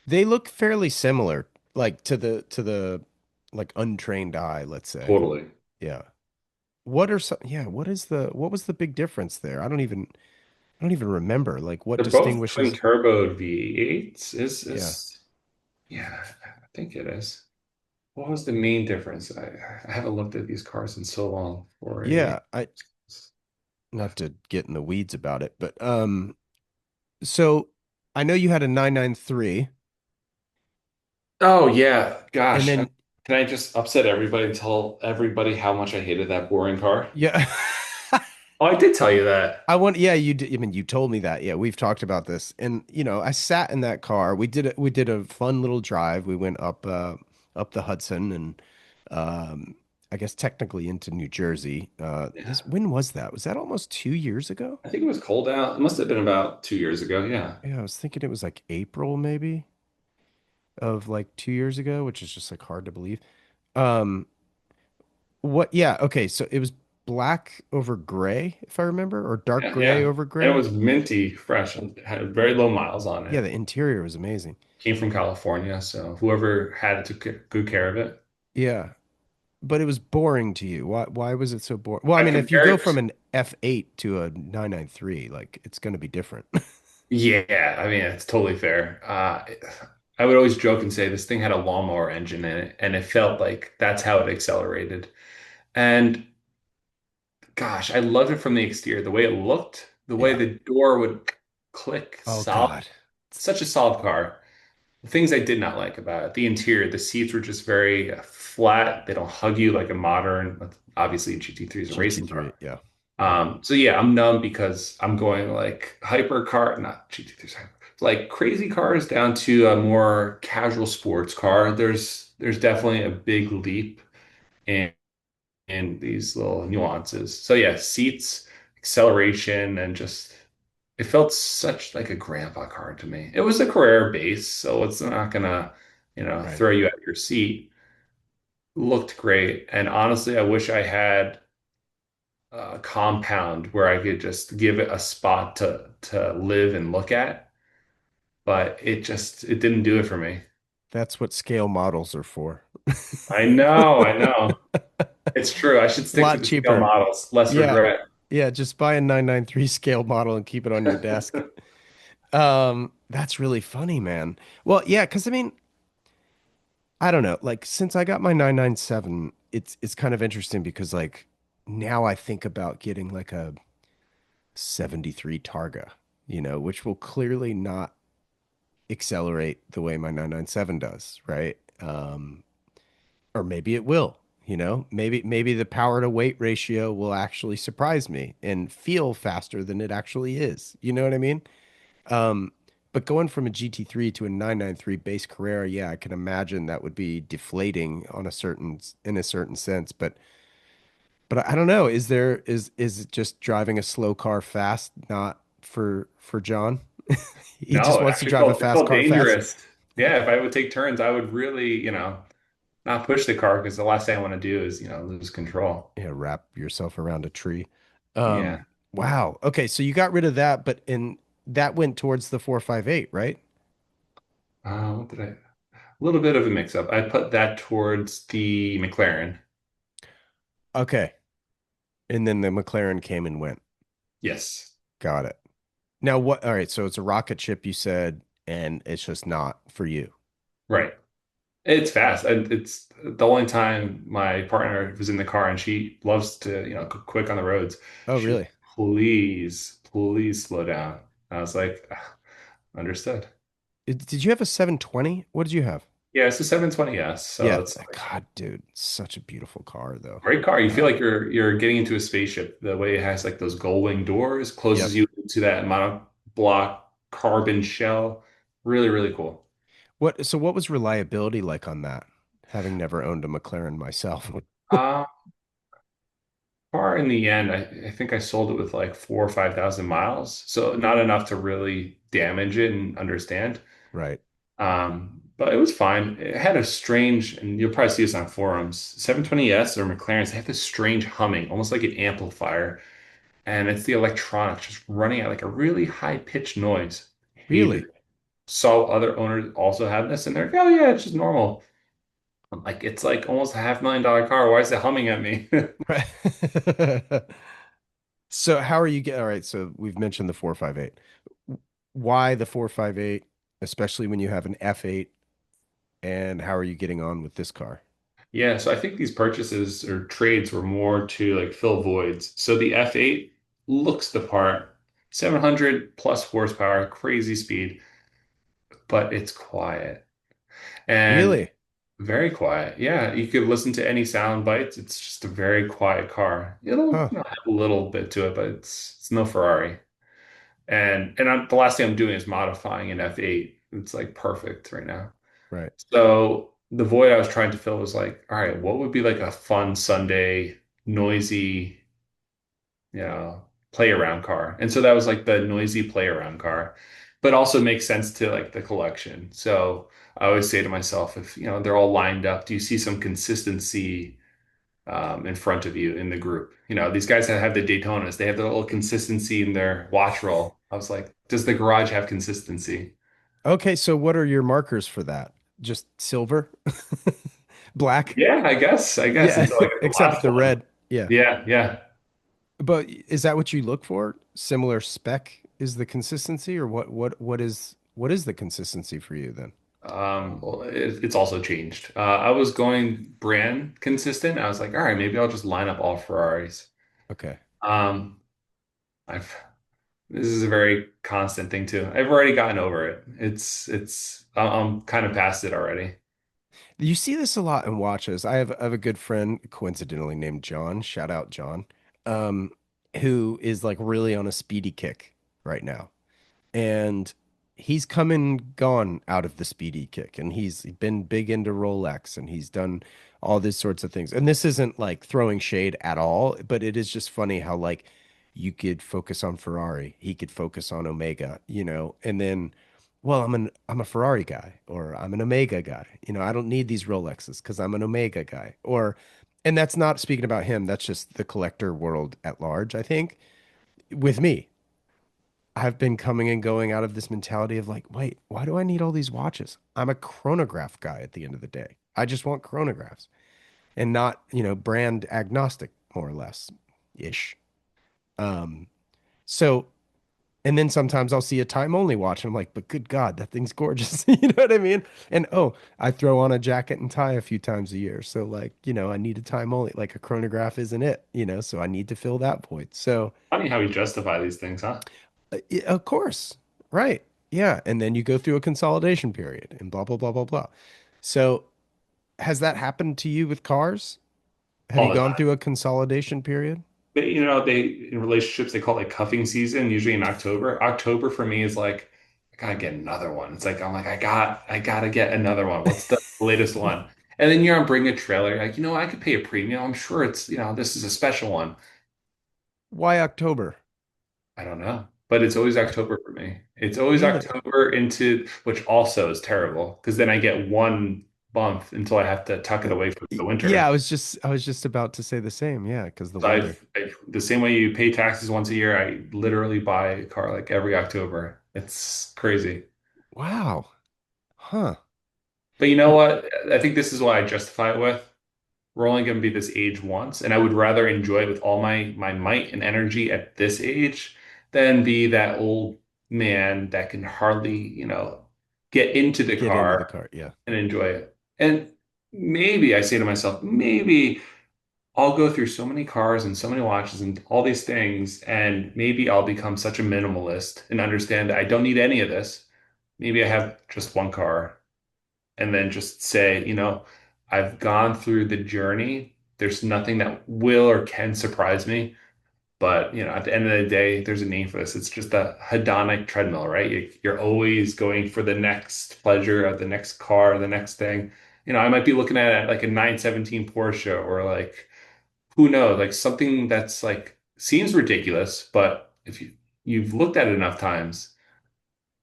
they look fairly similar, like to the like untrained eye, let's say. Totally. Yeah. What was the big difference there? I don't even remember. Like what They're both twin distinguishes, turbo V8s. yeah. Is Yeah, I think it is. What was the main difference? I haven't looked at these cars in so long. Yeah, 488. I not to get in the weeds about it, but so I know you had a 993 Oh yeah, and gosh. then Can I just upset everybody and tell everybody how much I hated that boring car? yeah. Oh, I did tell you that. I want, yeah, you did. I mean, you told me that. Yeah, we've talked about this. And, I sat in that car. We did a fun little drive. We went up the Hudson and um I guess technically into New Jersey. Yeah. When was that? Was that almost 2 years ago? I think it was cold out. It must have been about 2 years ago. Yeah. Yeah, I was thinking it was like April maybe of like 2 years ago, which is just like hard to believe. Um, yeah, okay, so it was black over gray, if I remember, or dark Yeah, gray yeah. over And it gray. was minty, fresh, and had very low miles on Yeah, it. the interior was amazing. Came from California, so whoever had it took good care of it. Yeah, but it was boring to you. Why was it so boring? Well, I I mean, if you go compared, from an F8 to a 993, like it's going to be different. yeah, I mean, it's totally fair. I would always joke and say this thing had a lawnmower engine in it, and it felt like that's how it accelerated. And gosh, I loved it from the exterior, the way it looked, the way Yeah. the door would click, Oh solid, God. such a solid car. The things I did not like about it, the interior, the seats were just very flat. They don't hug you like a modern, obviously GT3 is a racing GT3. car. Yeah. So yeah, I'm numb because I'm going like hyper car, not GT3, like crazy cars down to a more casual sports car. There's definitely a big leap in these little nuances. So yeah, seats, acceleration, and just it felt such like a grandpa car to me. It was a Carrera base, so it's not gonna, Right. throw you out your seat. Looked great, and honestly, I wish I had a compound where I could just give it a spot to live and look at, but it didn't do it for me. That's what scale models are for. I know. It's true. I should A stick to lot the scale cheaper. models. Less Yeah. regret. Yeah, just buy a 993 scale model and keep it on your desk. That's really funny, man. Well, yeah, because I mean, I don't know. Like since I got my 997, it's kind of interesting because like now I think about getting like a 73 Targa, which will clearly not accelerate the way my 997 does, right? Or maybe it will, maybe the power to weight ratio will actually surprise me and feel faster than it actually is. You know what I mean? Um, but going from a GT3 to a 993 base Carrera, yeah, I can imagine that would be deflating in a certain sense. But I don't know. Is it just driving a slow car fast, not for John? He just No, it wants to actually drive a felt fast car fast. dangerous. Yeah, if I would take turns, I would really, not push the car because the last thing I want to do is, lose control. Yeah, wrap yourself around a tree. Yeah. Wow. Okay, so you got rid of that, but in that went towards the 458, right? What did I? A little bit of a mix up. I put that towards the McLaren. Okay. And then the McLaren came and went. Yes. Got it. Now what? All right, so it's a rocket ship, you said, and it's just not for you. Right. It's fast. And it's the only time my partner was in the car and she loves to, quick on the roads. Oh, She was really? like, please slow down. I was like, "Ah, understood. Did you have a 720? What did you have? Yeah, it's a 720S, so Yeah, it's like God, dude, such a beautiful car though. great car. You feel Um, like you're getting into a spaceship. The way it has like those gull wing doors closes yep. you into that monoblock carbon shell. Really, really cool. What was reliability like on that? Having never owned a McLaren myself. Uh, Car in the end, I think I sold it with like 4 or 5 thousand miles, so not enough to really damage it and understand. Right. But it was fine. It had a strange, and you'll probably see this on forums, 720S or McLaren's, they have this strange humming, almost like an amplifier. And it's the electronics just running at like a really high pitched noise. Hated Really? it. Saw other owners also have this, and they're like, oh yeah, it's just normal. I'm like, it's like almost a $500,000 car. Why is it humming at me? Right. So how are you getting? All right, so we've mentioned the 458. Why the 458, especially when you have an F8, and how are you getting on with this car? Yeah, so I think these purchases or trades were more to like fill voids. So the F8 looks the part, 700 plus horsepower, crazy speed, but it's quiet and Really? very quiet. Yeah, you could listen to any sound bites. It's just a very quiet car. It'll, Huh. have a little bit to it, but it's no Ferrari. The last thing I'm doing is modifying an F8. It's like perfect right now. Right. So the void I was trying to fill was like, all right, what would be like a fun Sunday, noisy, you know, play around car? And so that was like the noisy play around car, but also makes sense to like the collection. So I always say to myself, if they're all lined up, do you see some consistency in front of you in the group? These guys that have the Daytonas, they have the little consistency in their watch roll. I was like, does the garage have consistency? Okay, so what are your markers for that? Just silver? Black? Yeah, I guess Yeah, until I get the except last the one. red. Yeah. Yeah, yeah. But is that what you look for? Similar spec is the consistency, or what is the consistency for you then? Well, it's also changed. I was going brand consistent. I was like, all right, maybe I'll just line up all Ferraris. Okay. Um, I've This is a very constant thing too. I've already gotten over it. I'm kind of past it already. You see this a lot in watches. I have a good friend, coincidentally named John. Shout out John, um, who is like really on a speedy kick right now. And he's come and gone out of the speedy kick, and he's been big into Rolex, and he's done all these sorts of things. And this isn't like throwing shade at all, but it is just funny how like you could focus on Ferrari, he could focus on Omega, and then, well, I'm a Ferrari guy, or I'm an Omega guy. I don't need these Rolexes because I'm an Omega guy. And that's not speaking about him, that's just the collector world at large, I think. With me, I've been coming and going out of this mentality of like, wait, why do I need all these watches? I'm a chronograph guy at the end of the day. I just want chronographs and not, brand agnostic, more or less ish. Um, so, and then sometimes I'll see a time only watch and I'm like, but good God, that thing's gorgeous. You know what I mean? And oh, I throw on a jacket and tie a few times a year. So, like, I need a time only, like a chronograph isn't it, so I need to fill that void. So, Funny how we justify these things, huh? Of course. Right. Yeah. And then you go through a consolidation period and blah, blah, blah, blah, blah. So has that happened to you with cars? Have you All the gone time. through a consolidation period? They in relationships they call it like cuffing season, usually in October. October for me is like I gotta get another one. It's like I'm like I gotta get another one. What's the latest one? And then you're on Bring a Trailer. You're like, I could pay a premium. I'm sure this is a special one. Why October? I don't know. But it's always October for me. It's always Really? October into, which also is terrible because then I get one month until I have to tuck it away for the Yeah, winter. I was just about to say the same. Yeah, because the So weather. the same way you pay taxes once a year, I literally buy a car like every October. It's crazy. Wow. Huh. But you know what? I think this is what I justify it with. We're only going to be this age once, and I would rather enjoy it with all my might and energy at this age than be that old man that can hardly, get into the Get into the car car. Yeah. and enjoy it. And maybe I say to myself, maybe I'll go through so many cars and so many watches and all these things, and maybe I'll become such a minimalist and understand that I don't need any of this. Maybe I have just one car and then just say, I've gone through the journey. There's nothing that will or can surprise me. But, at the end of the day, there's a name for this. It's just a hedonic treadmill, right? You're always going for the next pleasure of the next car, the next thing. I might be looking at like a 917 Porsche or like, who knows, like something that's like seems ridiculous, but if you've looked at it enough times,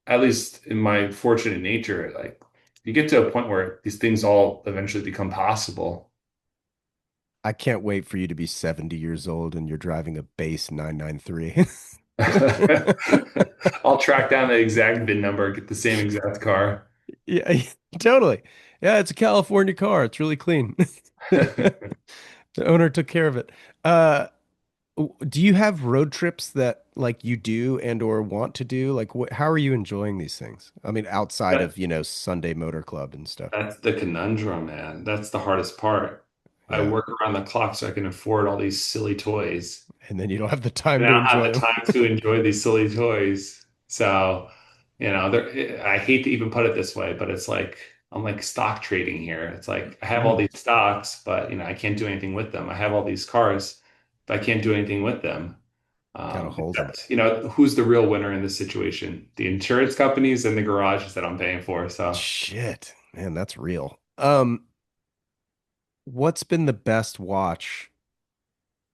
at least in my fortunate nature, like you get to a point where these things all eventually become possible. I can't wait for you to be 70 years old and you're driving a base 993. I'll track down the exact VIN number, get the same exact car. Yeah, totally. Yeah, it's a California car. It's really clean. The owner took care of it. Uh, do you have road trips that like you do and or want to do? Like how are you enjoying these things? I mean, outside That of, Sunday Motor Club and stuff. that's the conundrum, man. That's the hardest part. I Yeah. work around the clock so I can afford all these silly toys. And then you don't have the And time I to don't have enjoy the them. time to enjoy these silly toys. So, I hate to even put it this way, but it's like I'm like stock trading here. It's like I have all Mhm. these stocks, but I can't do anything with them. I have all these cars, but I can't do anything with them. Gotta hold them. Except, who's the real winner in this situation? The insurance companies and the garages that I'm paying for. So Shit, man, that's real. What's been the best watch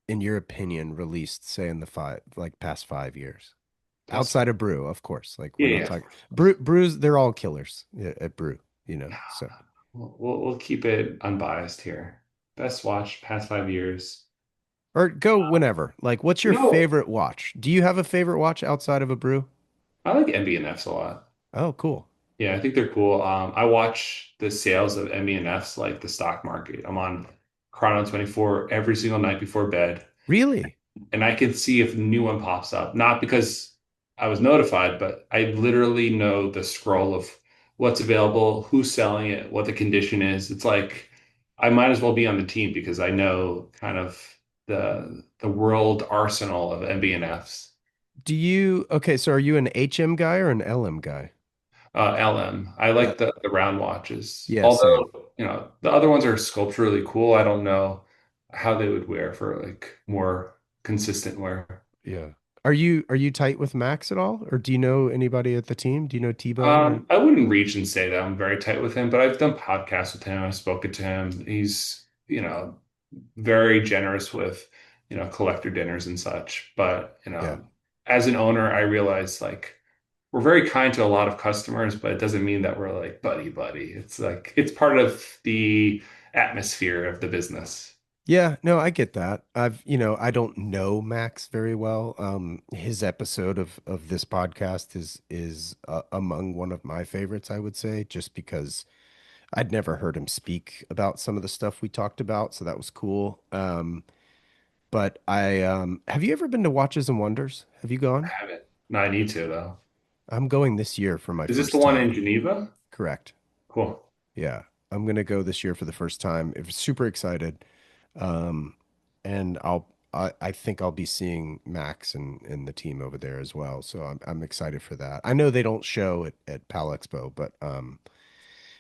in your opinion released, say in the past 5 years? that's Outside of Brew, of course. Like we're yeah, not yeah, talking of course. Brews, they're all killers at Brew, So We'll keep it unbiased here. Best watch past 5 years. or go whenever. Like what's You your know, favorite watch? Do you have a favorite watch outside of a Brew? I like MB&Fs a lot. Oh, cool. Yeah, I think they're cool. I watch the sales of MB&Fs like the stock market. I'm on Chrono 24 every single night before bed, Really? and I can see if a new one pops up. Not because I was notified, but I literally know the scroll of what's available, who's selling it, what the condition is. It's like I might as well be on the team because I know kind of the world arsenal of MB&Fs. Okay, so are you an HM guy or an LM guy? LM. I Uh, like the round watches. yeah, same. Although, the other ones are sculpturally cool. I don't know how they would wear for like more consistent wear. Yeah. Are you tight with Max at all? Or do you know anybody at the team? Do you know T-Bone or I wouldn't reach and say that I'm very tight with him, but I've done podcasts with him. I've spoken to him. He's, very generous with, collector dinners and such. But, yeah. as an owner, I realize like we're very kind to a lot of customers, but it doesn't mean that we're like buddy buddy. It's like it's part of the atmosphere of the business. Yeah, no, I get that. I don't know Max very well. His episode of this podcast is among one of my favorites, I would say, just because I'd never heard him speak about some of the stuff we talked about, so that was cool. But I have you ever been to Watches and Wonders? Have you I gone? haven't. No, I need to though. I'm going this year for my Is this the first one time. in Geneva? Correct. Cool. Yeah, I'm gonna go this year for the first time. I'm super excited. Um, and I think I'll be seeing Max and the team over there as well. So I'm excited for that. I know they don't show at Pal Expo, but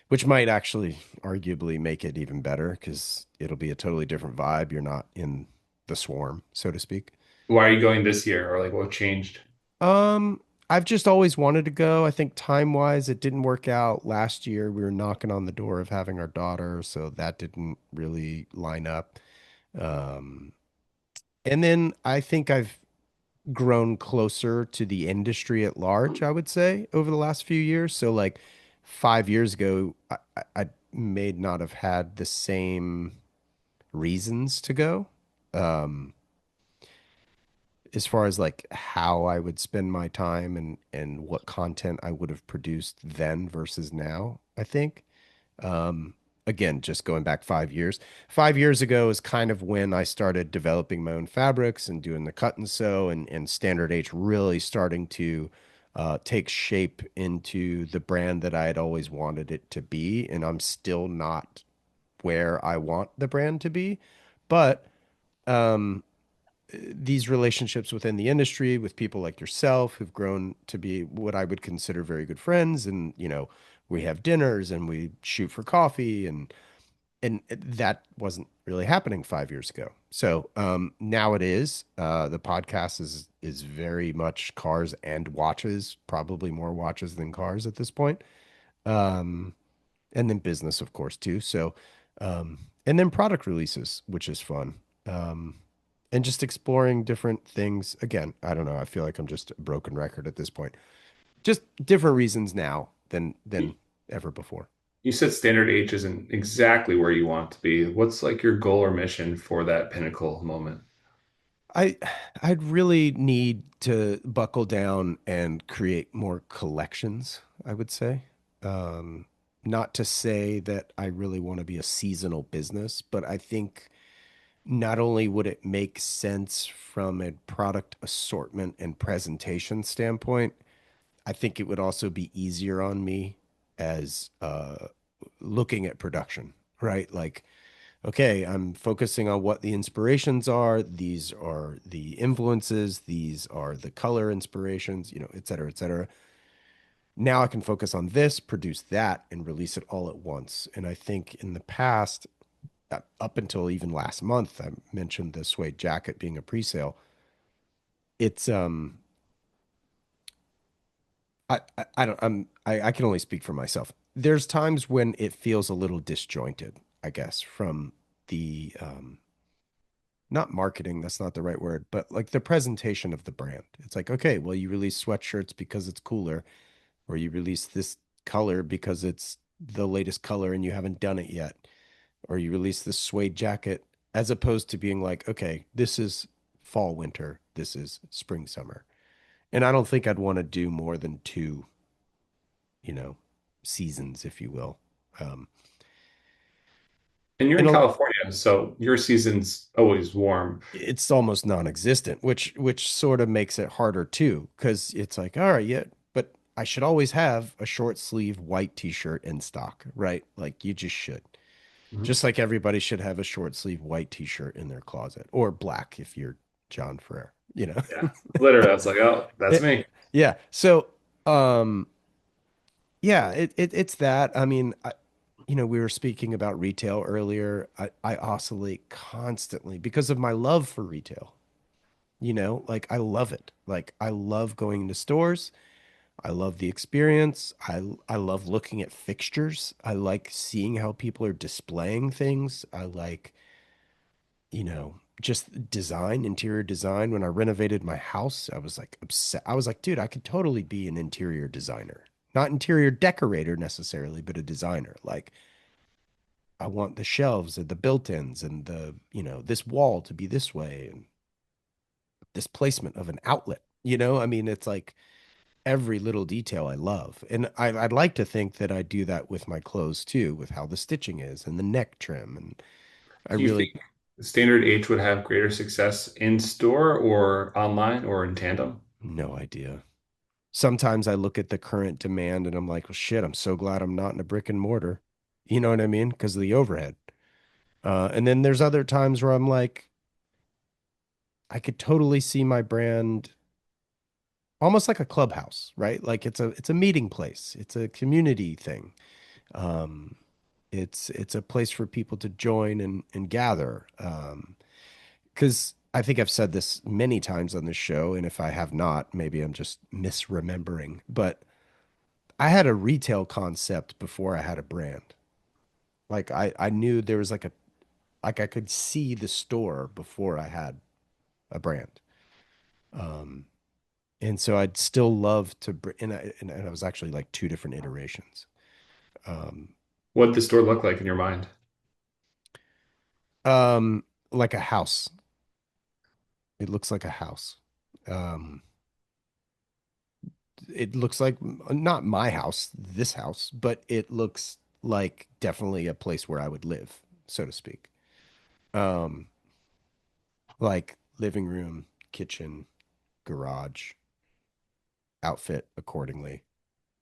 which might actually arguably make it even better because it'll be a totally different vibe. You're not in the swarm, so to speak. Why are you going this year, or like what changed? Um, I've just always wanted to go. I think time-wise, it didn't work out last year. We were knocking on the door of having our daughter, so that didn't really line up. Um, and then I think I've grown closer to the industry at large, I would say, over the last few years. So like 5 years ago, I may not have had the same reasons to go. Um, as far as like how I would spend my time and what content I would have produced then versus now, I think. Um, Again, just going back 5 years. 5 years ago is kind of when I started developing my own fabrics and doing the cut and sew and Standard H really starting to take shape into the brand that I had always wanted it to be. And I'm still not where I want the brand to be. But um, these relationships within the industry with people like yourself who've grown to be what I would consider very good friends and, we have dinners and we shoot for coffee and that wasn't really happening 5 years ago. So now it is. The podcast is very much cars and watches, probably more watches than cars at this point. Um, and then business, of course, too. So, and then product releases, which is fun. Um, and just exploring different things. Again, I don't know. I feel like I'm just a broken record at this point. Just different reasons now than You, ever before. you said standard H isn't exactly where you want to be. What's like your goal or mission for that pinnacle moment? I I'd really need to buckle down and create more collections, I would say. Um, Not to say that I really want to be a seasonal business, but I think not only would it make sense from a product assortment and presentation standpoint, I think it would also be easier on me as looking at production, right? Like okay, I'm focusing on what the inspirations are. These are the influences. These are the color inspirations, et cetera, et cetera. Now I can focus on this, produce that, and release it all at once. And I think in the past, up until even last month, I mentioned the suede jacket being a pre-sale. It's I don't I can only speak for myself. There's times when it feels a little disjointed, I guess, from the not marketing, that's not the right word, but like the presentation of the brand. It's like, okay, well, you release sweatshirts because it's cooler, or you release this color because it's the latest color and you haven't done it yet, or you release this suede jacket, as opposed to being like, okay, this is fall, winter, this is spring, summer. And I don't think I'd want to do more than two, you know, seasons, if you will. Um, And you're in and California, so your season's always warm. it's almost non-existent, which sort of makes it harder too, because it's like, all right, yeah, but I should always have a short sleeve white t-shirt in stock, right? Like you just should. Mhm. Just like everybody should have a short sleeve white t-shirt in their closet or black if you're John Ferrer, you know. Yeah, literally, I was like, oh, that's It- me. yeah. So, um, yeah, it's that. I mean, we were speaking about retail earlier. I oscillate constantly because of my love for retail. Like I love it. Like I love going to stores. I love the experience. I love looking at fixtures. I like seeing how people are displaying things. I like, just design, interior design. When I renovated my house, I was like upset. I was like, dude, I could totally be an interior designer. Not interior decorator necessarily, but a designer. Like I want the shelves and the built-ins and this wall to be this way and this placement of an outlet. I mean, it's like every little detail I love. And I'd like to think that I do that with my clothes too, with how the stitching is and the neck trim. And I Do you really, think standard H would have greater success in store or online or in tandem? no idea. Sometimes I look at the current demand and I'm like, well, shit, I'm so glad I'm not in a brick and mortar. You know what I mean? Because of the overhead. And then there's other times where I'm like, I could totally see my brand almost like a clubhouse, right? Like it's a meeting place. It's a community thing. Um, it's a place for people to join and gather. Because I think I've said this many times on this show, and if I have not, maybe I'm just misremembering. But I had a retail concept before I had a brand. Like I knew there was like I could see the store before I had a brand. Um, and so I'd still love to, and I was actually like two different iterations. Um, What the store look like in your mind? like a house. It looks like a house. Um, it looks like not my house, this house, but it looks like definitely a place where I would live, so to speak. Um, like living room, kitchen, garage, outfit accordingly.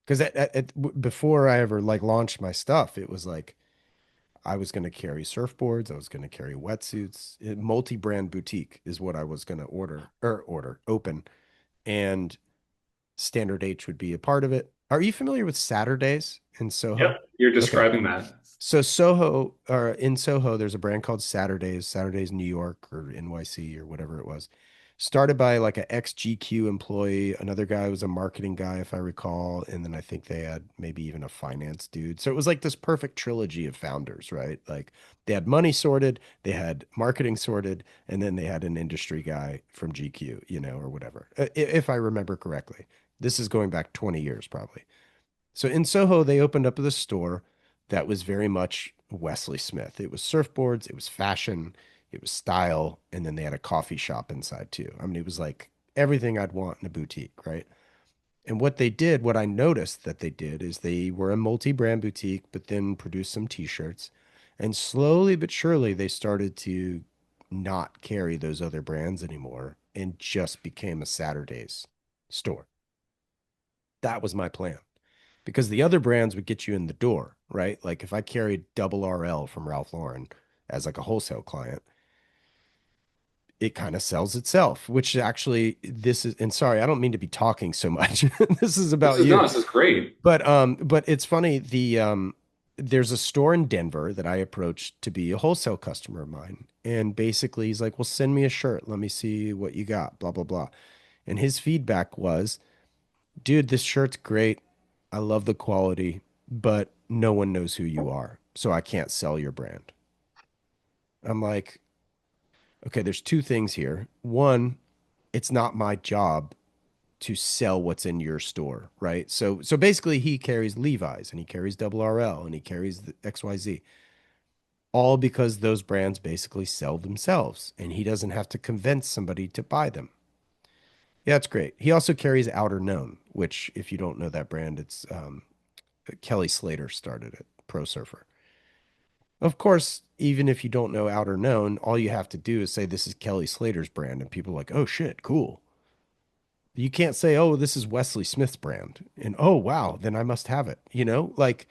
Because before I ever like launched my stuff, it was like I was going to carry surfboards, I was going to carry wetsuits. Multi-brand boutique is what I was going to open, and Standard H would be a part of it. Are you familiar with Saturdays in Yep. Soho? You're Okay. describing that. So Soho or in Soho, there's a brand called Saturdays, Saturdays New York or NYC or whatever it was. Started by like an ex-GQ employee. Another guy was a marketing guy, if I recall. And then I think they had maybe even a finance dude. So it was like this perfect trilogy of founders, right? Like they had money sorted, they had marketing sorted, and then they had an industry guy from GQ, or whatever. If I remember correctly. This is going back 20 years probably. So in Soho, they opened up this store that was very much Wesley Smith. It was surfboards, it was fashion, it was style, and then they had a coffee shop inside too. I mean, it was like everything I'd want in a boutique, right? And what they did, what I noticed that they did is they were a multi-brand boutique, but then produced some t-shirts. And slowly but surely, they started to not carry those other brands anymore and just became a Saturdays store. That was my plan because the other brands would get you in the door, right? Like if I carried double RL from Ralph Lauren as like a wholesale client, it kind of sells itself, which actually this is, and sorry, I don't mean to be talking so much. This is This about is no, you. this is great. But it's funny, there's a store in Denver that I approached to be a wholesale customer of mine. And basically he's like, "Well, send me a shirt. Let me see what you got, blah, blah, blah." And his feedback was, "Dude, this shirt's great. I love the quality, but no one knows who you are, so I can't sell your brand." I'm like, okay, there's two things here. One, it's not my job to sell what's in your store, right? So basically he carries Levi's and he carries double RL and he carries the XYZ, all because those brands basically sell themselves and he doesn't have to convince somebody to buy them. Yeah, that's great. He also carries Outer Known, which if you don't know that brand, it's Kelly Slater started it, Pro Surfer. Of course, even if you don't know Outer Known, all you have to do is say this is Kelly Slater's brand, and people are like, "Oh shit, cool." You can't say, "Oh, this is Wesley Smith's brand," and "Oh wow, then I must have it." Like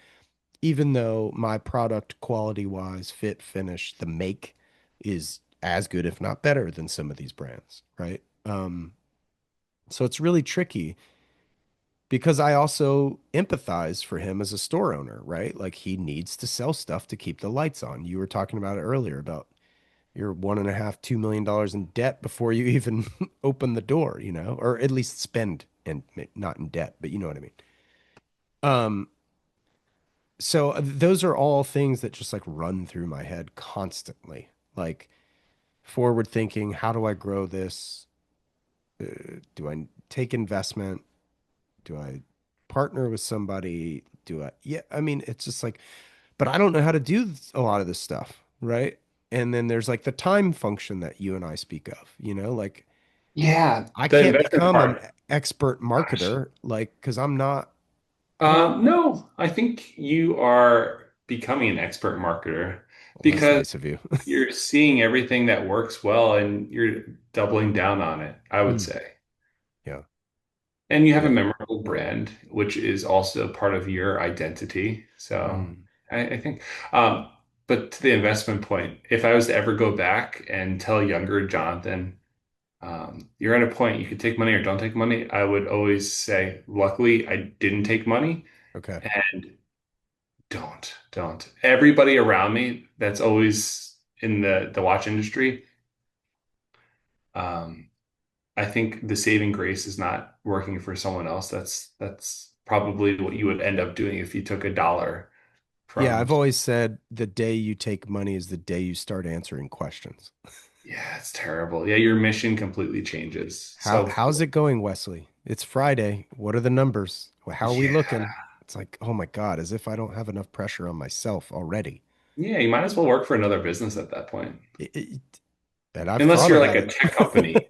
even though my product quality wise, fit, finish, the make is as good, if not better, than some of these brands, right? So it's really tricky because I also empathize for him as a store owner, right? Like he needs to sell stuff to keep the lights on. You were talking about it earlier about your 1.5, $2 million in debt before you even open the door, or at least spend and not in debt, but you know what I mean. Um, so those are all things that just like run through my head constantly. Like forward thinking, how do I grow this? Do I take investment? Do I partner with somebody? Yeah, I mean, it's just like, but I don't know how to do a lot of this stuff, right? And then there's like the time function that you and I speak of, like Yeah, I the can't investment become an part. expert Gosh. marketer, like, because I don't, No, I think you are becoming an expert marketer well, that's because nice of you. you're seeing everything that works well and you're doubling down on it, I would Mm, say. yeah, And you have a yeah. memorable brand, which is also part of your identity. So Mm, I think, um, but to the investment point, if I was to ever go back and tell younger Jonathan, you're at a point you could take money or don't take money, I would always say, luckily, I didn't take money okay. and don't. Everybody around me that's always in the watch industry, um, I think the saving grace is not working for someone else. That's probably what you would end up doing if you took a dollar Yeah, from. I've always said the day you take money is the day you start answering questions. Yeah, it's terrible. Yeah, your mission completely changes. So How's it going, Wesley? It's Friday. What are the numbers? How are we yeah, looking? It's like, oh my God, as if I don't have enough pressure on myself already. yeah, you might as well work for another business at that point. It, it, and I've Unless thought you're like about a it. tech company,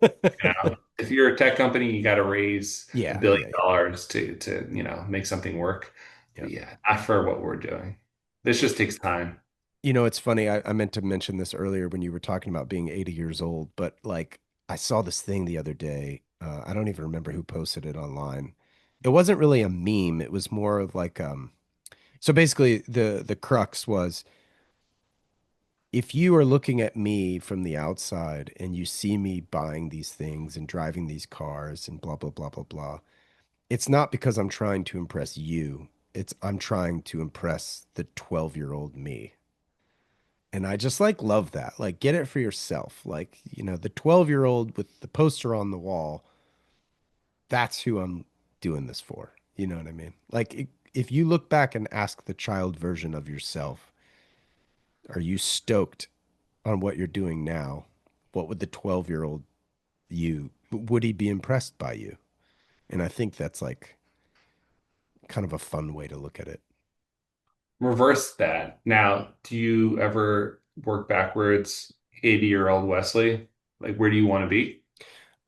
if you're a tech company, you got to raise a Yeah, billion yeah, yeah, dollars to make something work. yeah. But yeah, not for what we're doing. This just takes time. It's funny. I meant to mention this earlier when you were talking about being 80 years old, but like I saw this thing the other day. I don't even remember who posted it online. It wasn't really a meme. It was more of like, so basically the crux was if you are looking at me from the outside and you see me buying these things and driving these cars and blah, blah, blah, blah, blah, It's not because I'm trying to impress you. It's I'm trying to impress the 12-year-old me. And I just like love that. Like get it for yourself. Like, the 12-year-old with the poster on the wall, that's who I'm doing this for. You know what I mean? Like if you look back and ask the child version of yourself, are you stoked on what you're doing now? What would the 12-year-old you, would he be impressed by you? And I think that's like kind of a fun way to look at it. Reverse that. Now, do you ever work backwards, 80-year-old Wesley? Like, where do you want to be?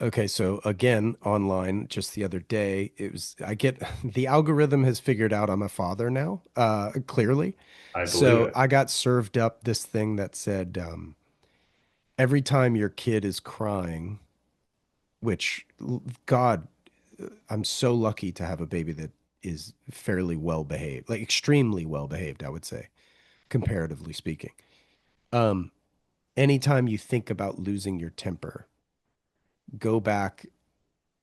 Okay, so again, online just the other day, I get the algorithm has figured out I'm a father now, clearly. I believe So it. I got served up this thing that said, every time your kid is crying, which God, I'm so lucky to have a baby that is fairly well behaved, like extremely well behaved, I would say, comparatively speaking. Um, Anytime you think about losing your temper, go back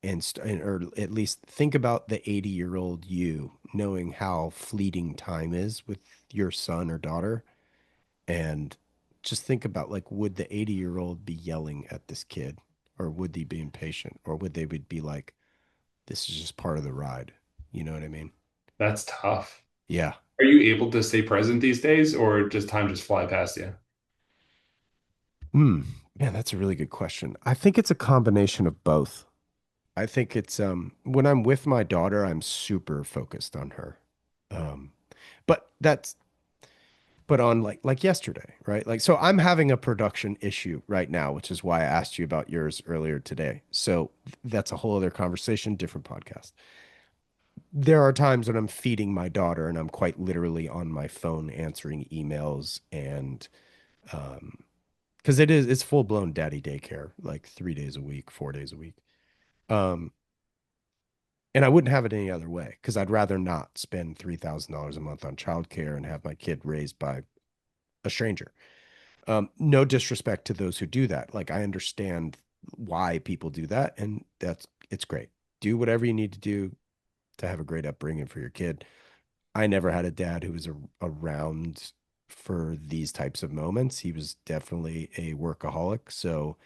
or at least think about the 80-year-old you knowing how fleeting time is with your son or daughter, and just think about, like, would the 80-year-old be yelling at this kid, or would they be impatient, or would they would be like, this is just part of the ride? You know what I mean? That's tough. Yeah. Are you able to stay present these days, or does time just fly past you? Hmm. Man, that's a really good question. I think it's a combination of both. I think it's when I'm with my daughter, I'm super focused on her. Um, but that's but on like yesterday, right? Like, so I'm having a production issue right now, which is why I asked you about yours earlier today. So that's a whole other conversation, different podcast. There are times when I'm feeding my daughter and I'm quite literally on my phone answering emails, and um because it's full blown daddy daycare, like 3 days a week, 4 days a week. Um and I wouldn't have it any other way because I'd rather not spend $3,000 a month on childcare and have my kid raised by a stranger. No disrespect to those who do that. Like, I understand why people do that, and it's great. Do whatever you need to do to have a great upbringing for your kid. I never had a dad who was around for these types of moments. He was definitely a workaholic. So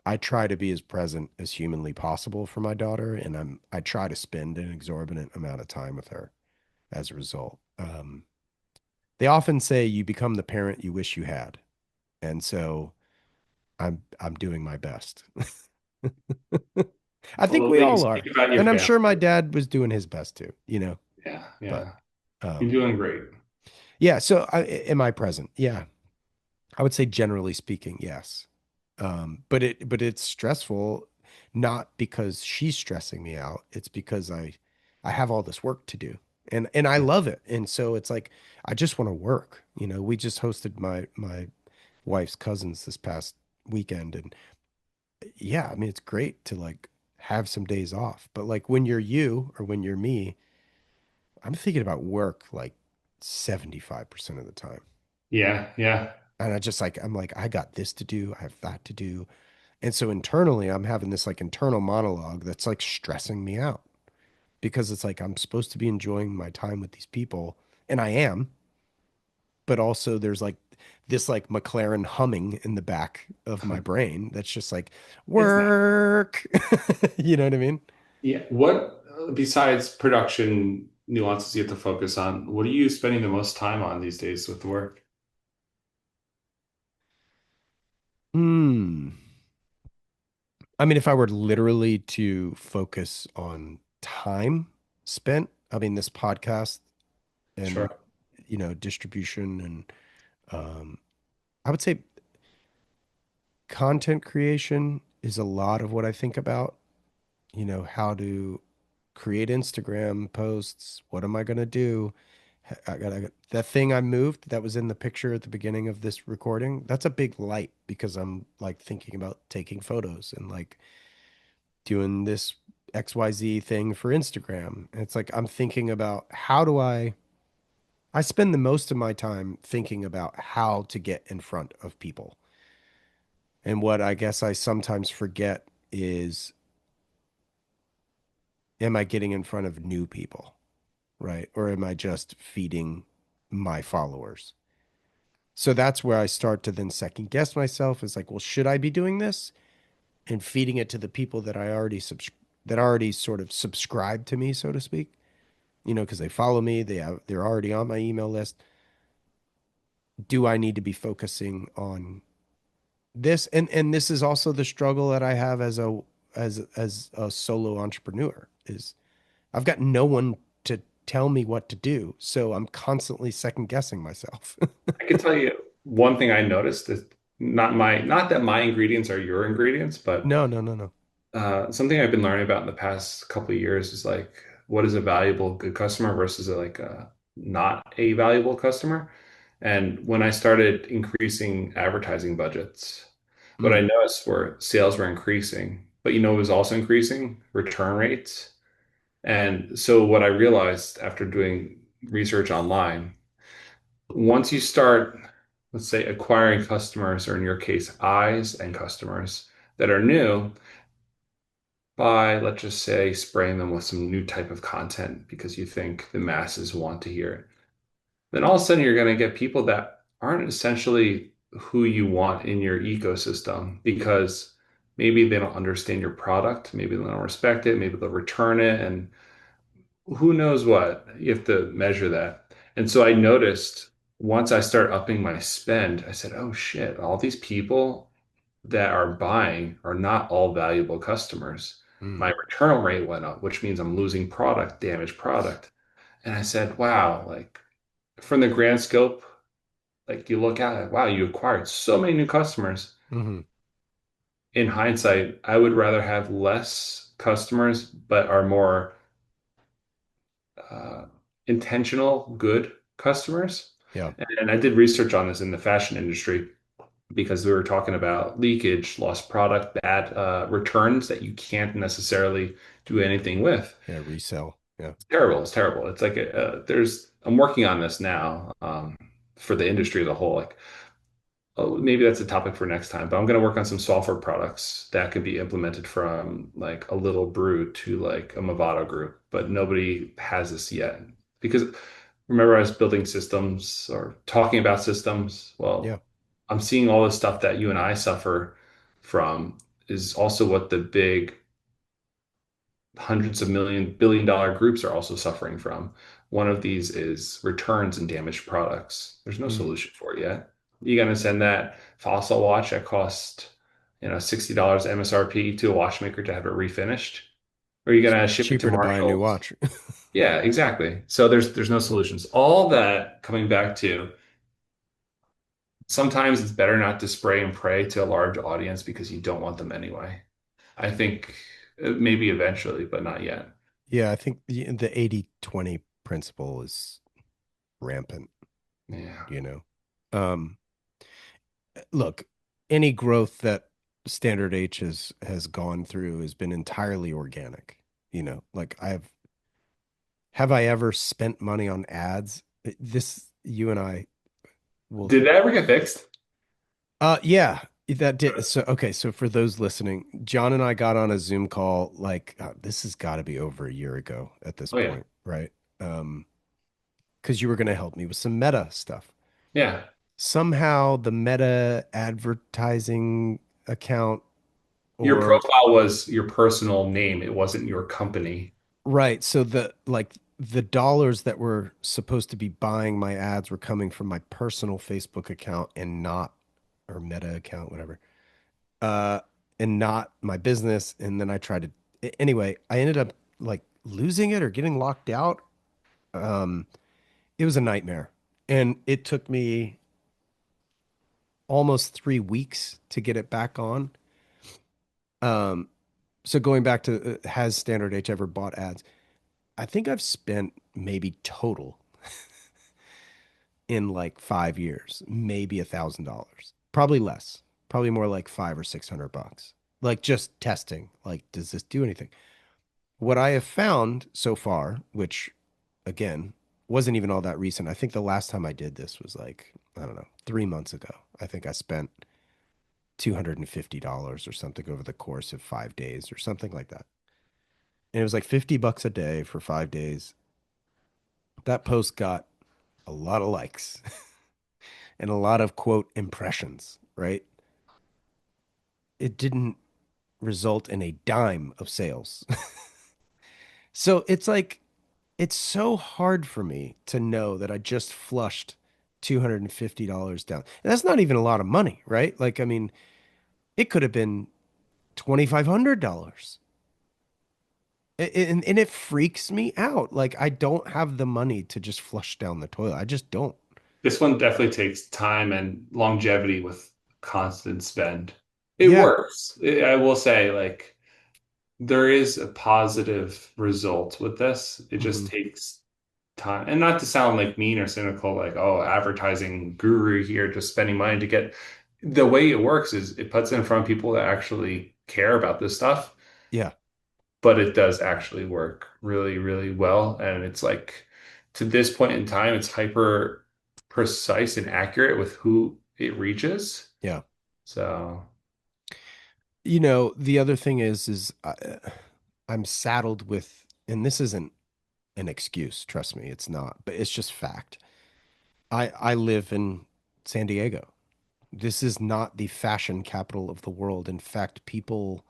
I try to be as present as humanly possible for my daughter, and I try to spend an exorbitant amount of time with her as a result. They often say you become the parent you wish you had. And so I'm doing my best. I Well, think the we way you all are. speak about your And I'm family. sure my dad was doing his best too. Yeah, But yeah. You're um doing great. yeah, so am I present? Yeah. I would say generally speaking, yes. But it's stressful, not because she's stressing me out. It's because I have all this work to do. And I Yeah. love it. And so it's like I just want to work. We just hosted my wife's cousins this past weekend, and yeah, I mean, it's great to like have some days off. But like when you're you or when you're me, I'm thinking about work like 75% of the time. Yeah, yeah. And I'm like, I got this to do, I have that to do. And so internally, I'm having this like internal monologue that's like stressing me out because it's like I'm supposed to be enjoying my time with these people, and I am, but also there's like this like McLaren humming in the back of my brain that's just like It's not. work. You know what I mean? Yeah. What, besides production nuances you have to focus on, what are you spending the most time on these days with work? Hmm. I mean, if I were literally to focus on time spent, I mean, this podcast and, Sure. distribution and, um, I would say content creation is a lot of what I think about, how to create Instagram posts. What am I going to do? I got that thing I moved that was in the picture at the beginning of this recording. That's a big light because I'm like thinking about taking photos and like doing this XYZ thing for Instagram. And it's like I'm thinking about I spend the most of my time thinking about how to get in front of people. And what I guess I sometimes forget is am I getting in front of new people, right? Or am I just feeding my followers? So that's where I start to then second guess myself. Is like, well, should I be doing this and feeding it to the people that I already that already sort of subscribe to me, so to speak? Because they follow me, they're already on my email list. Do I need to be focusing on this? And this is also the struggle that I have as a solo entrepreneur is I've got no one to tell me what to do. So I'm constantly second guessing myself. I can tell you one thing I noticed is not that my ingredients are your ingredients, but No, no, no, no. something I've been learning about in the past couple of years is like what is a valuable good customer versus not a valuable customer. And when I started increasing advertising budgets, what I Mm, noticed were sales were increasing, but it was also increasing return rates. And so what I realized after doing research online, once you start, let's say, acquiring customers, or in your case, eyes and customers that are new, by, let's just say, spraying them with some new type of content because you think the masses want to hear it. Then all of a sudden you're going to get people that aren't essentially who you want in your ecosystem because maybe they don't understand your product, maybe they don't respect it, maybe they'll return it, and who knows what. You have to measure that. And so I noticed once I start upping my spend, I said, oh shit, all these people that are buying are not all valuable customers. mm, My return rate went up, which means I'm losing product, damaged product. And I said, wow, like from the grand scope, like you look at it, wow, you acquired so many new customers. mm-hmm. In hindsight, I would rather have less customers, but are more uh, intentional, good customers. Yeah. And I did research on this in the fashion industry because we were talking about leakage, lost product, bad returns that you can't necessarily do anything with. Yeah. Resell. Yeah. It's terrible. It's terrible. It's like I'm working on this now for the industry as a whole. Like, oh, maybe that's a topic for next time, but I'm going to work on some software products that can be implemented from like a little brew to like a Movado group, but nobody has this yet because remember I was building systems or talking about systems. Yeah. Well, I'm seeing all the stuff that you and I suffer from is also what the big hundreds of billion dollar groups are also suffering from. One of these is returns and damaged products. There's no Mm. solution for it yet. You got to send that fossil watch that cost, $60 MSRP to a watchmaker to have it refinished, or you It's gonna ship it to cheaper to buy a new Marshalls. watch. Yeah, exactly. So there's no solutions. All that coming back to sometimes it's better not to spray and pray to a large audience because you don't want them anyway. I think maybe eventually, but not yet. Yeah. I think the 80/20 principle is rampant, Yeah. you know. Um, Look, any growth that Standard H has gone through has been entirely organic. Like have I ever spent money on ads? This you and I will Did that ever get fixed? yeah, that did. So okay, so for those listening, John and I got on a Zoom call like this has got to be over a year ago at this Oh yeah. point, right? Because you were going to help me with some meta stuff. Yeah. Somehow the meta advertising account Your or profile was your personal name. It wasn't your company. right. So the dollars that were supposed to be buying my ads were coming from my personal Facebook account and not or Meta account, whatever. Uh, and not my business. And then I tried to anyway, I ended up like losing it or getting locked out. Um, it was a nightmare. And it took me almost 3 weeks to get it back on. Um, so going back to has Standard H ever bought ads? I think I've spent maybe total in like 5 years, maybe $1,000, probably less, probably more like 500 or 600 bucks. Like just testing, like, does this do anything? What I have found so far, which again wasn't even all that recent. I think the last time I did this was like, I don't know, 3 months ago. I think I spent $250 or something over the course of 5 days or something like that. And it was like 50 bucks a day for 5 days. That post got a lot of likes and a lot of quote impressions, right? It didn't result in a dime of sales. So it's like, it's so hard for me to know that I just flushed $250 down. And that's not even a lot of money, right? Like, I mean, it could have been $2,500. And it freaks me out. Like, I don't have the money to just flush down the toilet. I just don't. This one definitely takes time and longevity with constant spend. It Yeah. works. I will say, like, there is a positive result with this. It Hmm. just takes time. And not to sound like mean or cynical, like, oh, advertising guru here, just spending money to get. The way it works is it puts it in front of people that actually care about this stuff, Yeah. but it does actually work really, really well. And it's like, to this point in time, it's hyper precise and accurate with who it reaches. Yeah. So The other thing is I'm saddled with, and this isn't an excuse, trust me, it's not, but it's just fact. I live in San Diego. This is not the fashion capital of the world. In fact, people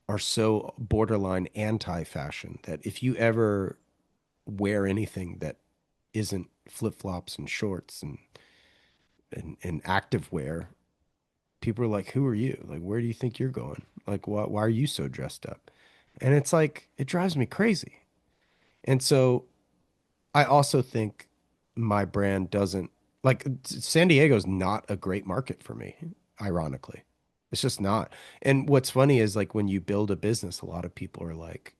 are so borderline anti-fashion that if you ever wear anything that isn't flip-flops and shorts and active wear, people are like, "Who are you? Like, where do you think you're going? Like, why are you so dressed up?" And it's like it drives me crazy. And so I also think my brand doesn't like San Diego's not a great market for me, ironically. It's just not. And what's funny is like when you build a business, a lot of people are like,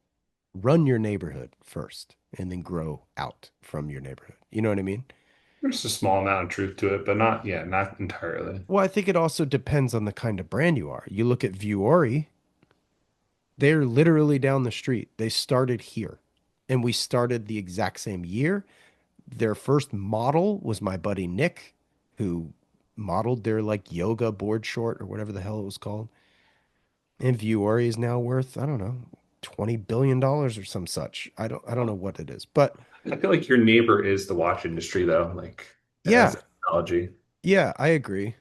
run your neighborhood first and then grow out from your neighborhood. You know what I mean? there's a small amount of truth to it, but not, yeah, not entirely. Well, I think it also depends on the kind of brand you are. You look at Vuori, they're literally down the street. They started here and we started the exact same year. Their first model was my buddy Nick, who modeled their like yoga board short or whatever the hell it was called. And Vuori is now worth, I don't know, $20 billion or some such. I don't know what it is. But I feel like your neighbor is the watch industry, though, like as yeah, a technology. yeah, I agree.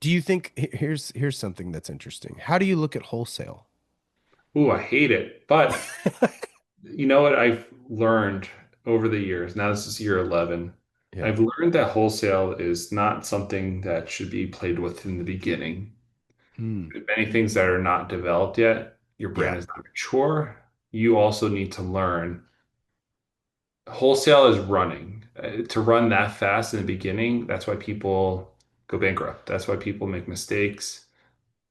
Do you think here's something that's interesting. How do you look at wholesale? Ooh, I hate it. But you know what I've learned over the years? Now this is year 11. Yeah. I've learned that wholesale is not something that should be played with in the beginning. Hmm. Many things that are not developed yet, your Yeah. brand is not mature. You also need to learn. Wholesale is running. To run that fast in the beginning, that's why people go bankrupt. That's why people make mistakes.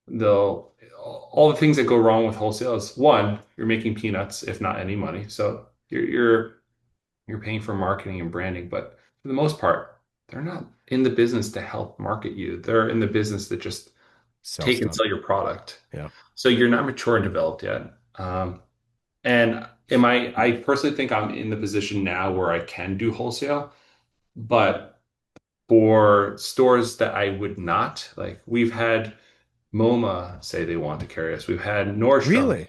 They'll all the things that go wrong with wholesale is one, you're making peanuts, if not any money. So you're paying for marketing and branding, but for the most part, they're not in the business to help market you. They're in the business to just Sell take and stuff. sell your product. Yeah. So you're not mature and developed yet. And I personally think I'm in the position now where I can do wholesale, but for stores that I would not, like we've had MoMA say they want to carry us. We've had Nordstrom. Really?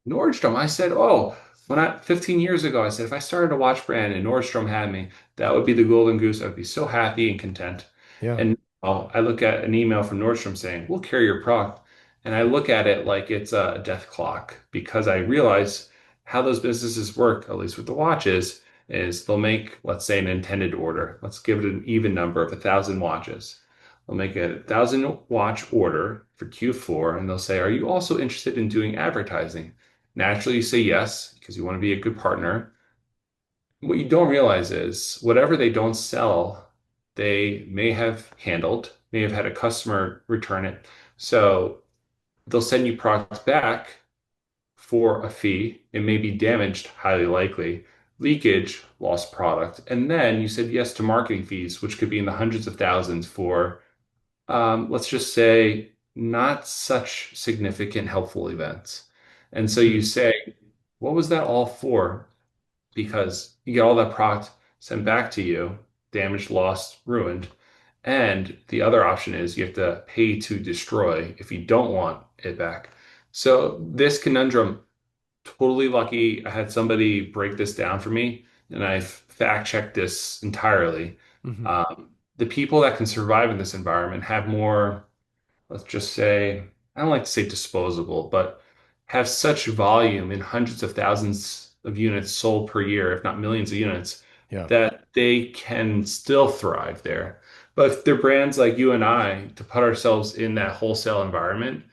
Nordstrom, I said, oh, 15 years ago, I said, if I started a watch brand and Nordstrom had me, that would be the golden goose. I'd be so happy and content. Yeah. And now I look at an email from Nordstrom saying, we'll carry your product. And I look at it like it's a death clock because I realize how those businesses work, at least with the watches, is they'll make, let's say, an intended order. Let's give it an even number of 1,000 watches. They'll make a 1,000 watch order for Q4, and they'll say, are you also interested in doing advertising? Naturally, you say yes because you want to be a good partner. What you don't realize is whatever they don't sell, they may have handled, may have had a customer return it. So they'll send you products back for a fee. It may be damaged, highly likely, leakage, lost product. And then you said yes to marketing fees, which could be in the hundreds of thousands for, let's just say, not such significant helpful events. And so you Hmm. say, what was that all for? Because you get all that product sent back to you, damaged, lost, ruined. And the other option is you have to pay to destroy if you don't want it back. So this conundrum totally lucky. I had somebody break this down for me, and I fact checked this entirely. Hmm. The people that can survive in this environment have more, let's just say, I don't like to say disposable, but have such volume in hundreds of thousands of units sold per year, if not millions of units, Yeah. that they can still thrive there. But if they're brands like you and I, to put ourselves in that wholesale environment,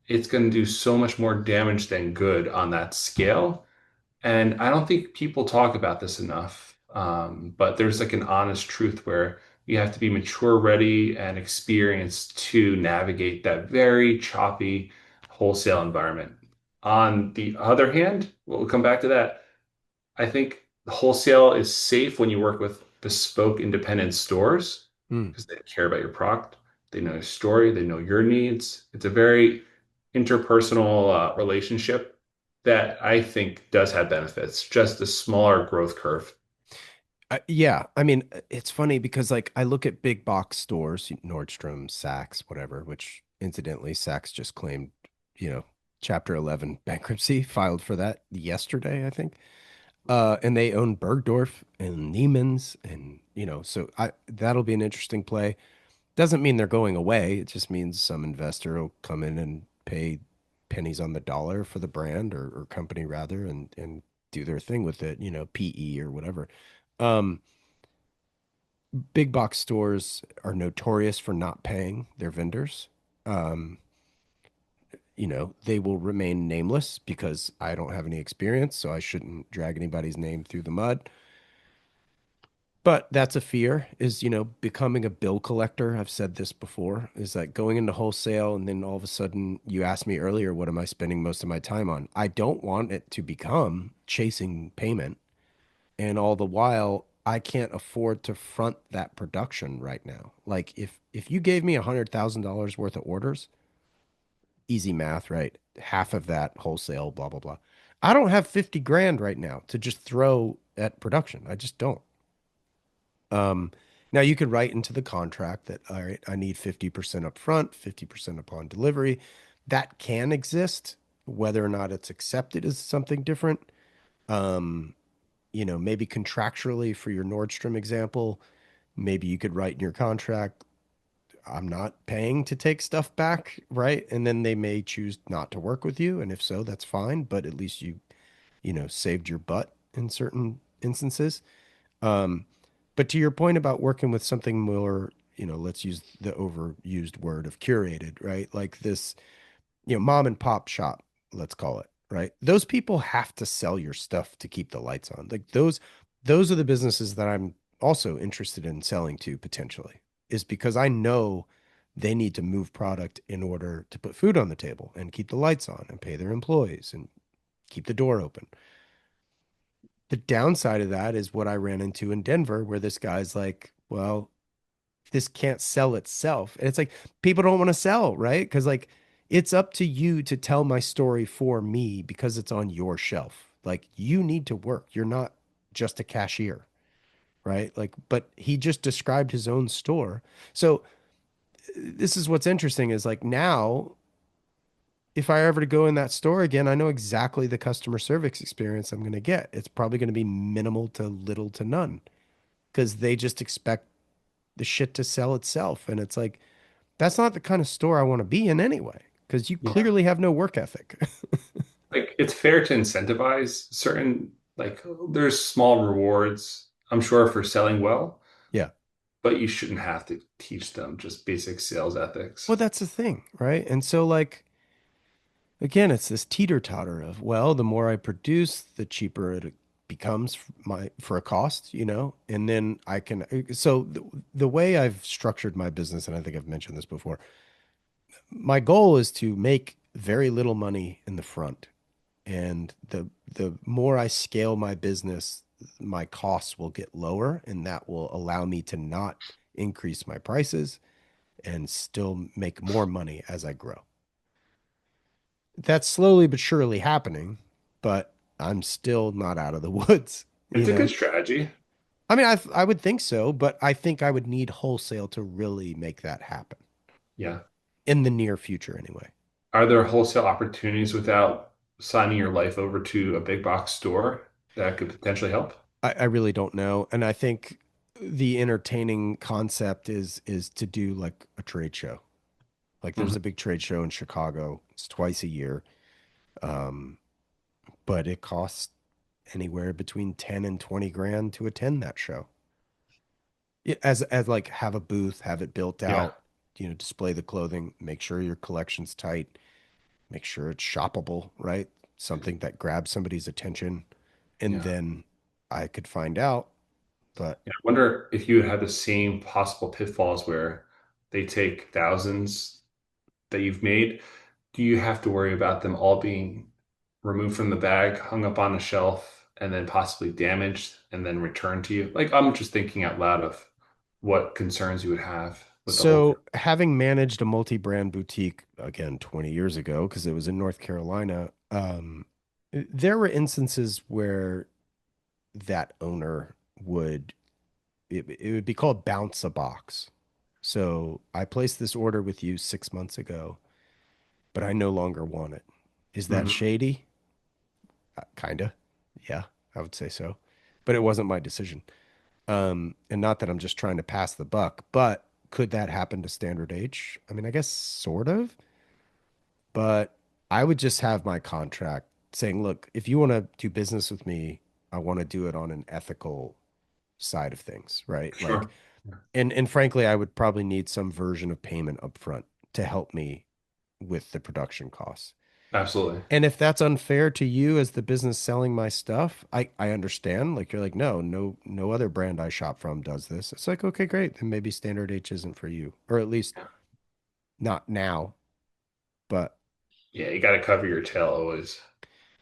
it's going to do so much more damage than good on that scale. And I don't think people talk about this enough. But there's like an honest truth where you have to be mature, ready, and experienced to navigate that very choppy wholesale environment. On the other hand, we'll come back to that. I think wholesale is safe when you work with bespoke independent stores Mm. because they care about your product. They know your story, they know your needs. It's a very interpersonal relationship that I think does have benefits, just a smaller growth curve. Yeah, I mean, it's funny because like I look at big box stores, Nordstrom, Saks, whatever, which incidentally, Saks just claimed, you know, Chapter 11 bankruptcy, filed for that yesterday, I think. And they own Bergdorf and Neiman's, and so I that'll be an interesting play. Doesn't mean they're going away. It just means some investor will come in and pay pennies on the dollar for the brand or company rather, and do their thing with it, PE or whatever. Um, Big box stores are notorious for not paying their vendors. Um, they will remain nameless because I don't have any experience, so I shouldn't drag anybody's name through the mud. But that's a fear is, becoming a bill collector. I've said this before, is like going into wholesale and then all of a sudden you asked me earlier, what am I spending most of my time on? I don't want it to become chasing payment. And all the while, I can't afford to front that production right now. Like if you gave me $100,000 worth of orders, easy math, right? Half of that wholesale, blah, blah, blah. I don't have 50 grand right now to just throw at production. I just don't. Um, Now you could write into the contract that, all right, I need 50% upfront, 50% upon delivery. That can exist. Whether or not it's accepted is something different. Um, maybe contractually for your Nordstrom example, maybe you could write in your contract, I'm not paying to take stuff back, right? And then they may choose not to work with you. And if so, that's fine. But at least saved your butt in certain instances. Um, but to your point about working with something more, let's use the overused word of curated, right? Like this, mom and pop shop, let's call it, right? Those people have to sell your stuff to keep the lights on. Like those are the businesses that I'm also interested in selling to potentially, is because I know they need to move product in order to put food on the table and keep the lights on and pay their employees and keep the door open. The downside of that is what I ran into in Denver, where this guy's like, well, this can't sell itself. And it's like, people don't want to sell, right? Because like it's up to you to tell my story for me because it's on your shelf. Like you need to work. You're not just a cashier, right? Like, but he just described his own store. So this is what's interesting is like now, if I ever to go in that store again, I know exactly the customer service experience I'm going to get. It's probably going to be minimal to little to none because they just expect the shit to sell itself. And it's like, that's not the kind of store I want to be in anyway, because you Yeah. clearly have no work ethic. Like it's fair to incentivize certain, like there's small rewards, I'm sure, for selling well, Yeah. but you shouldn't have to teach them just basic sales Well, ethics. that's the thing, right? And so, like, again, it's this teeter-totter of, well, the more I produce, the cheaper it becomes for a cost, and then I can. So the way I've structured my business, and I think I've mentioned this before, my goal is to make very little money in the front. And the more I scale my business, my costs will get lower, and that will allow me to not increase my prices and still make more money as I grow. That's slowly but surely happening, but I'm still not out of the woods, It's a good strategy. I mean, I would think so, but I think I would need wholesale to really make that happen Yeah. in the near future anyway. Are there wholesale opportunities without? signing your life over to a big box store that could potentially help? I really don't know. And I think the entertaining concept is to do like a trade show. Like there's Mhm. a big trade show in Chicago. It's twice a year. Um, but it costs anywhere between 10 and 20 grand to attend that show. Yeah, as like have a booth, have it built Yeah, out, display the clothing, make sure your collection's tight, make sure it's shoppable, right? Something that grabs somebody's attention. And yeah. then I could find out, but Yeah, I wonder if you would have the same possible pitfalls where they take thousands that you've made. Do you have to worry about them all being removed from the bag, hung up on the shelf, and then possibly damaged and then returned to you? Like, I'm just thinking out loud of what concerns you would have with the whole thing. so having managed a multi-brand boutique again 20 years ago, because it was in North Carolina, there were instances where that owner would it would be called bounce a box. So I placed this order with you 6 months ago, but I no longer want it. Is that Mhm. shady? Kinda. Yeah, I would say so. But it wasn't my decision. And not that I'm just trying to pass the buck, but could that happen to Standard H? I mean, I guess sort of, but I would just have my contract saying, look, if you want to do business with me, I want to do it on an ethical side of things, right? Like, Sure. Yeah, and frankly, I would probably need some version of payment up front to help me with the production costs. absolutely. And if that's unfair to you as the business selling my stuff, I understand. Like you're like, no other brand I shop from does this. It's like, okay, great. Then maybe Standard H isn't for you, or at least Yeah. not now. But Yeah, you got to cover your tail always.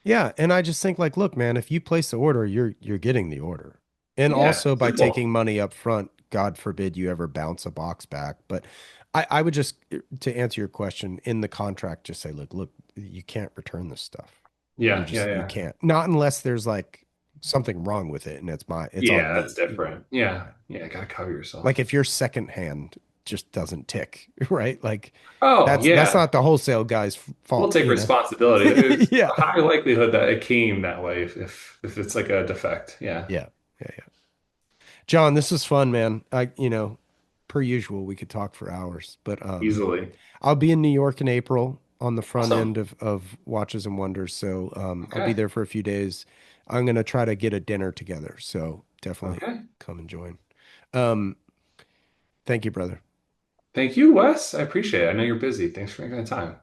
yeah, and I just think like, look, man, if you place the order, you're getting the order. And Yeah, also by taking simple. money up front, God forbid you ever bounce a box back. But I would just to answer your question in the contract, just say, look, you can't return this stuff. Yeah, yeah, You yeah. can't. Not unless there's like something wrong with it and it's on Yeah, that's me. different. Yeah, Yeah. yeah, got to cover Like yourself. if your second hand just doesn't tick, right? Like Oh, that's yeah. not the wholesale guy's We'll fault, take you know? responsibility. There's Yeah. a high likelihood that it came that way if it's like a defect. Yeah, Yeah. Yeah. Yeah. John, this is fun, man. Per usual, we could talk for hours, but easily. I'll be in New York in April on the front Awesome. end of Watches and Wonders. So I'll be Okay. there for a few days. I'm gonna try to get a dinner together. So definitely Okay. come and join. Um, thank you, brother. Thank you, Wes. I appreciate it. I know you're busy. Thanks for making the time.